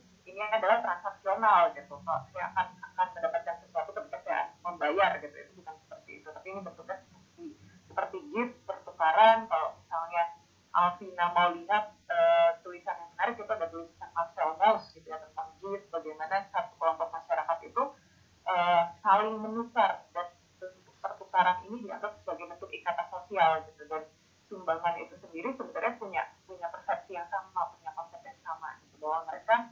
adalah transaksional gitu. Saya akan mendapatkan sesuatu ketika saya membayar gitu. Itu bukan seperti itu. Tapi ini bentuknya seperti gift, pertukaran. Kalau misalnya Alvina mau lihat tulisan yang menarik, itu ada tulisan Marcel Mauss gitu ya tentang gift, bagaimana satu kelompok masyarakat itu saling menukar, dan bentuk pertukaran ini dianggap sebagai bentuk ikatan sosial gitu. Dan sumbangan itu sendiri sebenarnya punya persepsi yang sama, punya konsep yang sama gitu, bahwa mereka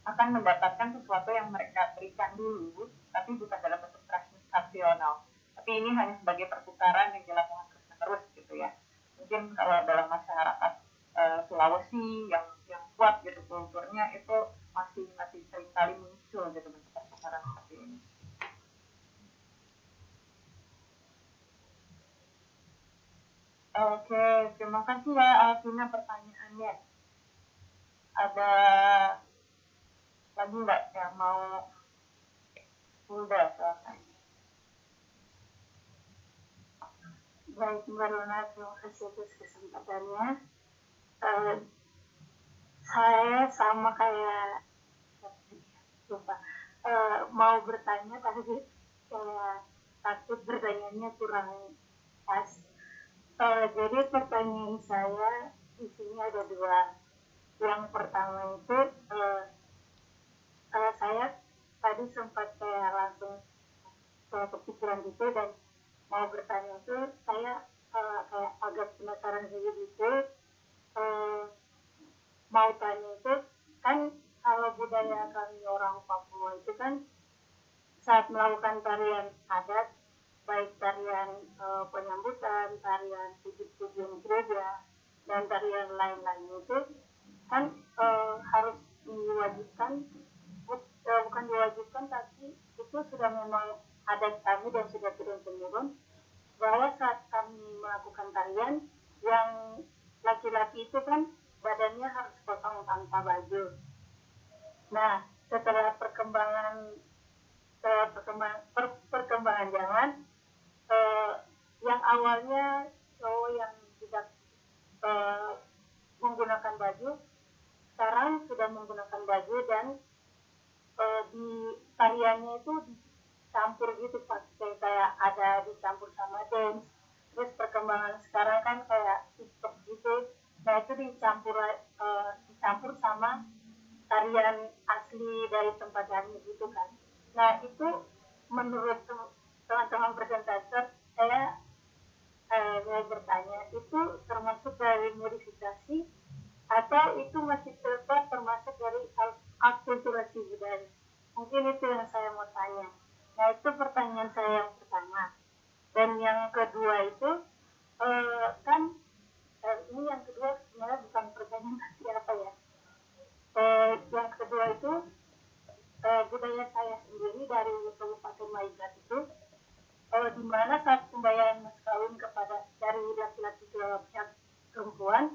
akan mendapatkan sesuatu yang mereka berikan dulu, tapi bukan dalam bentuk transaksional. Tapi ini hanya sebagai pertukaran yang dilakukan terus gitu ya. Mungkin kalau dalam masyarakat Sulawesi yang kuat gitu kulturnya itu masih sering kali muncul gitu bentuk pertukaran seperti ini. Oke, terima kasih ya Alvina pertanyaannya. Ada lagi nggak yang mau? Udah selesai. Baik, Mbak Luna, terima kasih atas kesempatannya. Saya sama kayak mau bertanya tapi saya takut bertanyanya kurang pas. Jadi pertanyaan saya di sini ada dua. Yang pertama itu saya tadi sempat kayak langsung kepikiran gitu dan mau bertanya itu saya kayak agak penasaran gitu. Mau tanya itu kan kalau budaya kami orang Papua itu kan saat melakukan tarian adat, baik tarian penyambutan, tarian puji-pujian gereja, dan tarian lain-lain itu kan harus diwajibkan, bukan diwajibkan tapi itu sudah memang adat kami dan sudah turun-temurun bahwa saat kami melakukan tarian yang laki-laki itu kan badannya harus kosong tanpa baju. Nah, setelah perkembangan zaman, yang awalnya cowok yang tidak menggunakan baju, sekarang sudah menggunakan baju dan di tariannya itu dicampur gitu, pakai kayak ada dicampur sama dance. Terus perkembangan sekarang kan kayak TikTok gitu. Nah itu dicampur sama tarian asli dari tempat kami gitu kan. Nah itu menurut teman-teman presentator saya mau bertanya, itu termasuk dari modifikasi atau itu masih termasuk dari akulturasi budaya? Mungkin itu yang saya mau tanya. Nah itu pertanyaan saya yang pertama. Dan yang kedua itu kan ini yang kedua sebenarnya bukan pertanyaan tapi apa ya. Yang kedua itu budaya saya sendiri dari Kabupaten Maigrat itu di mana saat pembayaran mas kawin kepada dari laki-laki ke pihak perempuan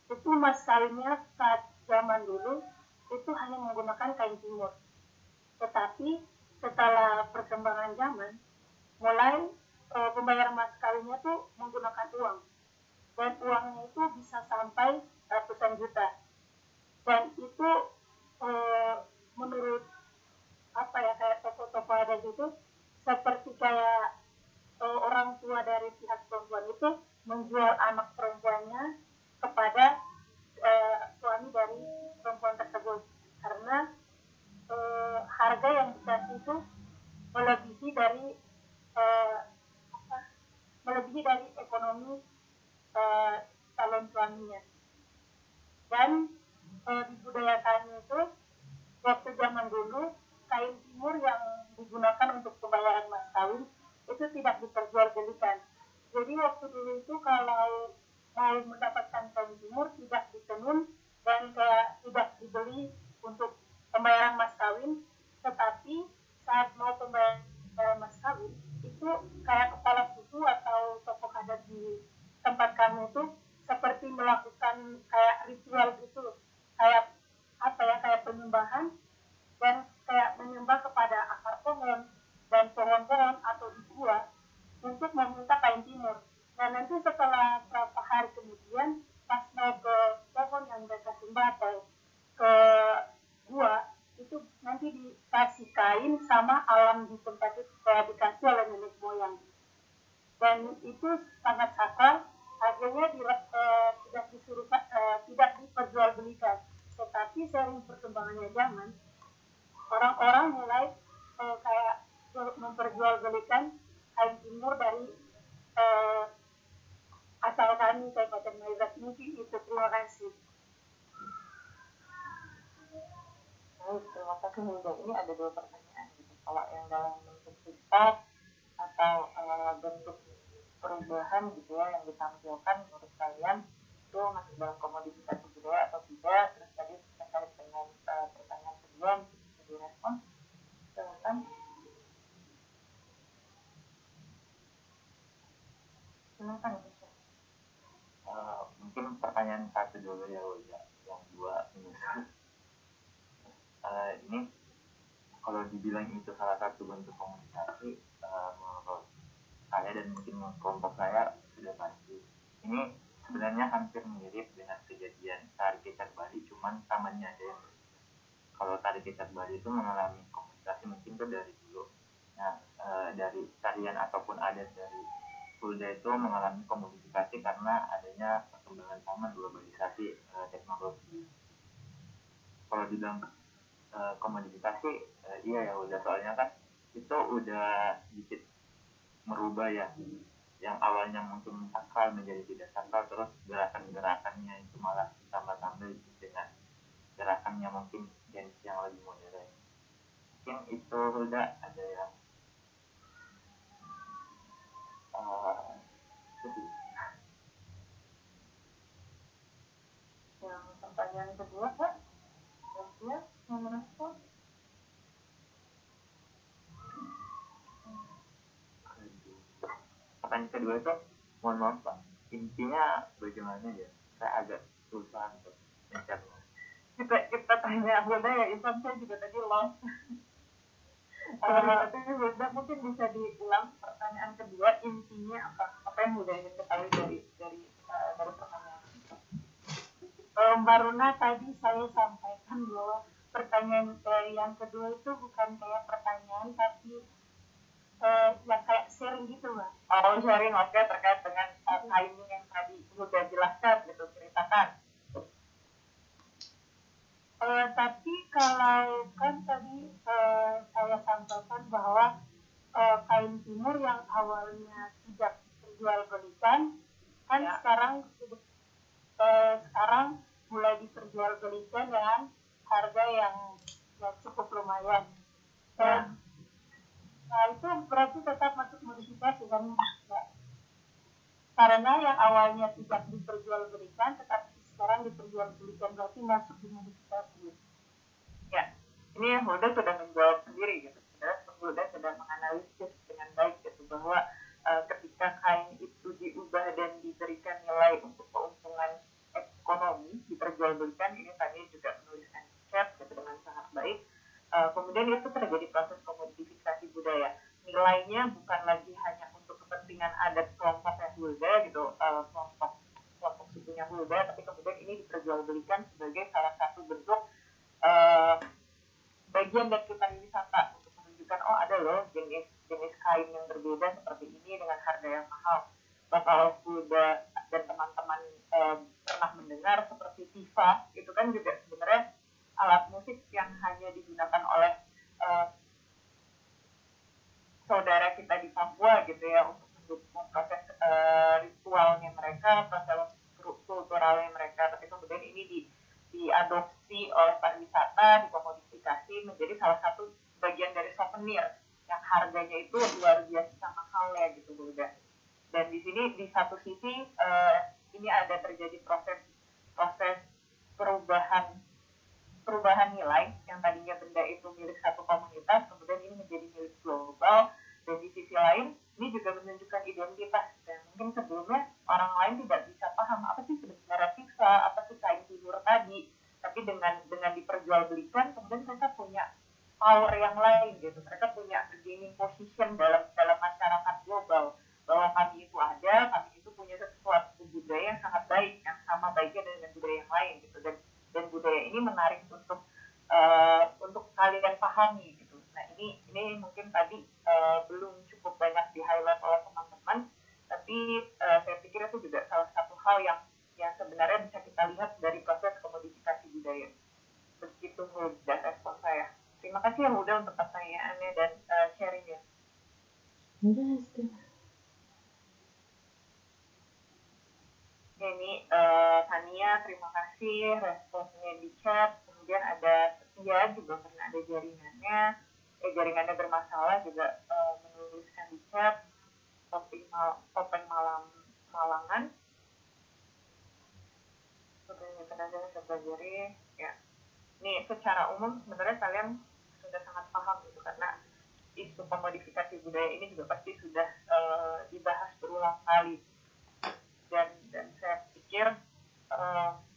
itu mas kawinnya saat zaman dulu itu hanya menggunakan kain timur. Tetapi setelah perkembangan zaman mulai pembayaran mas kawinnya tuh menggunakan uang. Dan uangnya itu bisa sampai ratusan juta. Dan itu menurut apa ya kayak toko-toko ada gitu, seperti kayak orang tua dari pihak perempuan itu menjual anak perempuannya kepada suami dari perempuan tersebut karena harga yang dikasih itu melebihi dari ekonomi calon suaminya. Dan di budaya kami itu waktu zaman dulu kain timur yang digunakan untuk pembayaran mas kawin itu tidak diperjualbelikan. Jadi waktu dulu itu kalau mau mendapatkan kain timur tidak ditenun dan tidak dibeli untuk pembayaran mas kawin, tetapi saat mau pembayaran mas kawin itu kayak kepala suku atau tokoh adat di tempat kami itu seperti melakukan kayak ritual gitu, kayak kayak penyembahan dan kayak menyembah kepada akar pohon dan pohon-pohon atau di gua untuk meminta kain timur. Nah nanti setelah beberapa hari kemudian pas mau ke pohon yang mereka sembah atau ke gua itu nanti dikasih kain sama alam di tempat itu kayak dikasih oleh nenek moyang. Dan itu sangat sakral, akhirnya tidak diperjualbelikan. Tetapi seiring perkembangannya zaman, orang-orang mulai kayak memperjualbelikan kain timur dari asal kami Kabupaten Maigrat. Mungkin itu, terima kasih. Baik, terima kasih Hilda. Ini ada dua pertanyaan gitu. Kalau yang dalam bentuk sifat atau bentuk perubahan gitu ya yang ditampilkan menurut kalian itu masuk dalam komodifikasi budaya atau tidak? Terus tadi terkait dengan pertanyaan kedua bisa direspon. Silakan. Silakan. Mungkin pertanyaan satu dulu ya Uja, yang dua menyusul. Ini kalau dibilang itu salah satu bentuk komunikasi, menurut saya dan mungkin kelompok saya sudah pasti. Ini sebenarnya hampir mirip dengan kejadian tarik kecak Bali, cuman tamannya ada yang berbeda. Kalau tarik kecak Bali itu mengalami komunikasi mungkin itu dari dulu. Nah, dari tarian ataupun adat dari Fulda itu mengalami komodifikasi karena adanya perkembangan zaman globalisasi teknologi. Kalau dibilang komodifikasi, iya ya udah, soalnya kan itu udah sedikit merubah ya, yang awalnya mungkin sakral menjadi tidak sakral, terus gerakan-gerakannya itu malah ditambah-tambah dengan gerakannya mungkin dance yang lebih modern. Mungkin itu udah ada yang Yang pertanyaan kedua Kak, ya yang merespon. Pertanyaan kedua itu, mohon maaf Pak, intinya bagaimana ya? Saya agak susah untuk mencerna. Kita tanya Hilda ya, Ivan saya juga tadi lost. Tapi Hilda mungkin bisa diulang pertanyaan kedua, intinya apa yang Hilda ingin ketahui dari pertanyaan. Mbak Runa, tadi saya sampaikan bahwa pertanyaan yang kedua itu bukan kayak pertanyaan tapi yang kayak sharing gitu Mbak. Oh, sharing, oke, terkait dengan timing yang tadi sudah jelaskan gitu, ceritakan. Tapi kalau kan tadi saya sampaikan bahwa kain timur yang awalnya tidak diperjualbelikan kan ya. Sekarang mulai diperjualbelikan dengan harga yang cukup lumayan. Nah itu berarti tetap masuk modifikasi kan? Karena yang awalnya tidak diperjualbelikan tetapi sekarang diperjualbelikan, berarti masuk di modifikasi. Ya, ini Hilda sudah menjawab sendiri gitu. Hilda sudah menganalisis dengan baik gitu bahwa ketika kain itu diubah dan diberikan nilai untuk keuntungan ekonomi diperjualbelikan, ini tadi juga menuliskan chat gitu dengan sangat baik. Kemudian itu terjadi proses komodifikasi budaya. Nilainya bukan lagi hanya untuk kepentingan adat kelompoknya Hilda gitu, kelompok sukunya Hilda, tapi kemudian ini diperjualbelikan sebagai salah satu bentuk bagian dari pariwisata untuk menunjukkan ada loh jenis kain yang berbeda seperti ini dengan harga yang mahal. Kalau Hilda dan teman-teman pernah mendengar seperti tifa, itu kan juga sebenarnya alat musik yang hanya digunakan oleh saudara kita di Papua gitu ya, untuk mendukung proses ritualnya mereka, proses kulturalnya mereka. Tapi kemudian ini diadopsi oleh pariwisata, dikomodifikasi menjadi salah satu bagian dari souvenir yang harganya itu luar biasa mahalnya gitu juga. Dan di sini di satu sisi ini ada terjadi proses perubahan nilai yang tadinya benda itu milik satu komunitas, kemudian ini menjadi milik global. Dan di sisi lain ini juga menunjukkan identitas, dan mungkin sebelumnya orang lain tidak bisa paham apa sih sebenarnya tifa, apa sih kain timur tadi. Tapi dengan diperjualbelikan, kemudian mereka punya power yang lain gitu, mereka punya gaining position dalam masyarakat global, bahwa kami itu ada, kami itu punya sesuatu budaya yang sangat baik, yang sama baiknya dengan budaya yang lain gitu, dan budaya ini menarik untuk kalian pahami gitu. Nah ini mungkin tadi belum cukup banyak di highlight oleh teman-teman, tapi saya pikir itu juga salah satu hal yang sebenarnya bisa kita lihat dari proses komodifikasi budaya. Begitu mudah respon saya. Terima kasih yang mudah untuk pertanyaannya dan sharingnya. Ini Tania, terima kasih responnya di chat. Kemudian ada dia juga karena ada jaringannya bermasalah juga menuliskan di chat topeng Malangan sebenarnya saya pelajari ya. Ini secara umum sebenarnya kalian sudah sangat paham gitu, karena isu komodifikasi budaya ini juga pasti sudah dibahas berulang kali, dan saya pikir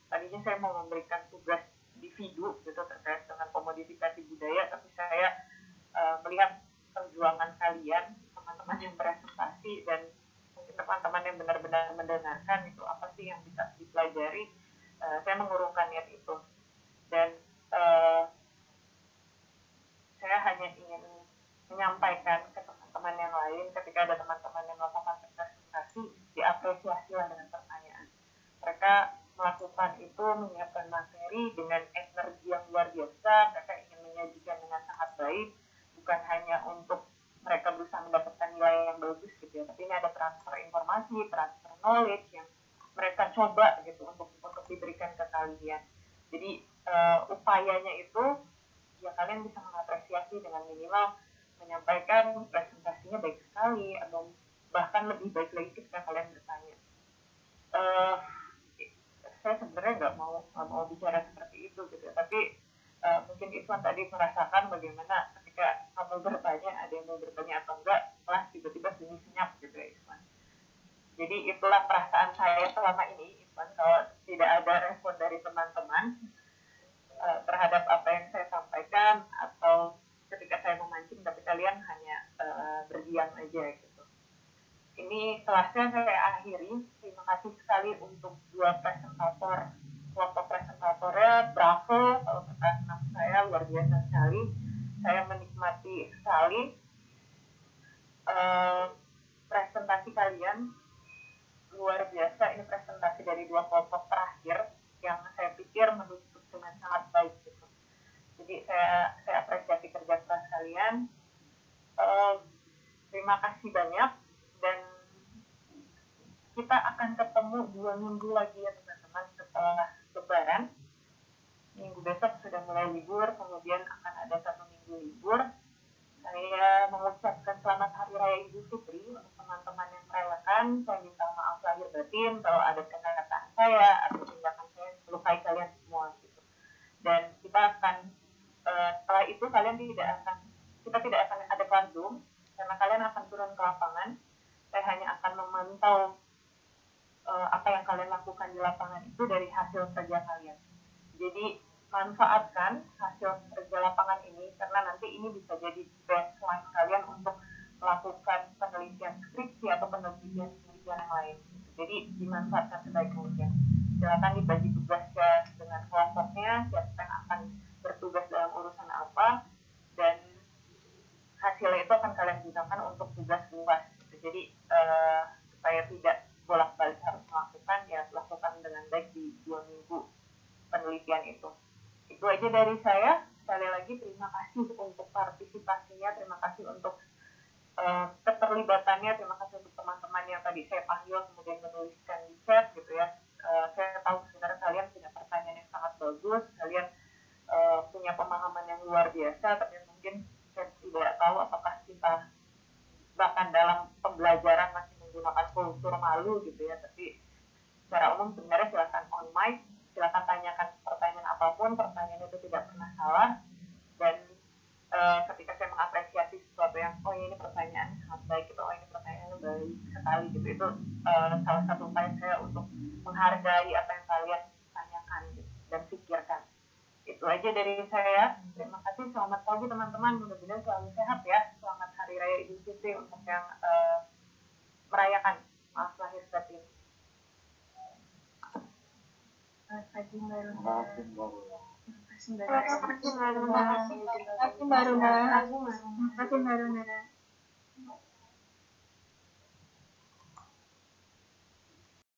tadinya saya mau memberikan tugas individu gitu terkait dengan komodifikasi budaya, tapi saya melihat perjuangan kalian, teman-teman yang presentasi dan mungkin teman-teman yang benar-benar mendengarkan itu apa sih yang bisa dipelajari, saya mengurungkan niat itu, dan saya hanya ingin menyampaikan ke teman-teman yang lain ketika ada teman-teman yang melakukan presentasi, diapresiasilah dengan pertanyaan. Mereka melakukan itu, menyiapkan materi dengan energi yang luar biasa, mereka ingin menyajikan dengan sangat baik, bukan hanya untuk mereka berusaha mendapatkan nilai yang bagus gitu ya, tapi ini ada transfer informasi, transfer knowledge yang mereka coba gitu untuk diberikan ke kalian. Jadi upayanya itu ya kalian bisa mengapresiasi dengan minimal menyampaikan presentasinya baik sekali, atau bahkan lebih baik lagi ketika kalian bertanya. Saya sebenarnya nggak mau bicara seperti itu gitu, tapi mungkin Iswan tadi merasakan bagaimana ketika kamu bertanya, ada yang mau bertanya atau enggak, kelas tiba-tiba sunyi senyap gitu ya Iswan. Jadi itulah perasaan saya selama ini Iswan, kalau tidak ada respon dari teman-teman terhadap apa yang saya sampaikan, atau ketika saya memancing tapi kalian hanya berdiam aja gitu. Ini kelasnya saya akhiri. Terima kasih sekali untuk dua presentator, kelompok presentatornya, bravo, kalau kata anak saya luar biasa sekali. Saya menikmati sekali presentasi kalian, luar biasa. Ini presentasi dari dua kelompok terakhir yang saya pikir menutup dengan sangat baik gitu. Jadi saya apresiasi kerja keras kalian. Terima kasih banyak, dan kita akan ketemu 2 minggu lagi ya teman-teman setelah Lebaran. Minggu besok sudah mulai libur, kemudian akan ada 1 minggu libur. Saya mengucapkan selamat Hari Raya Idul Fitri untuk teman-teman yang merayakan. Saya minta maaf lahir batin kalau ada kata-kataan saya atau tindakan saya yang melukai kalian semua gitu. Dan kita akan setelah itu kita tidak akan ada kelas Zoom, karena kalian akan turun ke lapangan. Saya hanya akan memantau apa yang kalian lakukan di lapangan itu dari hasil kerja kalian. Jadi manfaatkan hasil kerja lapangan ini, karena nanti ini bisa jadi baseline kalian untuk melakukan penelitian skripsi atau penelitian yang lain. Jadi dimanfaatkan sebaik mungkin. Silakan dibagi tugasnya dengan kelompoknya, siapa yang akan bertugas dalam urusan apa, dan hasilnya itu akan kalian gunakan untuk tugas luas. Jadi supaya tidak bolak-balik harus melakukan, ya lakukan dengan baik di 2 minggu penelitian itu. Itu aja dari saya. Sekali lagi terima kasih untuk partisipasinya, terima kasih untuk keterlibatannya, terima kasih untuk teman-teman yang tadi saya panggil kemudian menuliskan di chat gitu ya. Saya tahu sebenarnya kalian punya pertanyaan yang sangat bagus, kalian punya pemahaman yang luar biasa, tapi mungkin saya tidak tahu apakah kita bahkan dalam pembelajaran masih menggunakan kultur malu gitu ya. Tapi secara umum sebenarnya silakan on mic, silakan tanyakan pertanyaan apapun, pertanyaan itu tidak pernah salah. Dan ketika saya mengapresiasi sesuatu yang ini pertanyaan sangat baik gitu, ini pertanyaannya baik sekali gitu, itu salah satu upaya saya untuk menghargai apa yang kalian tanyakan gitu, dan pikirkan. Itu aja dari saya. Terima kasih, selamat pagi teman-teman, mudah-mudahan selalu sehat ya. Selamat Hari Raya Idul Fitri untuk yang merayakan, maaf lahir batin. Selamat pagi Mbak Runa. Terima kasih Mbak Runa.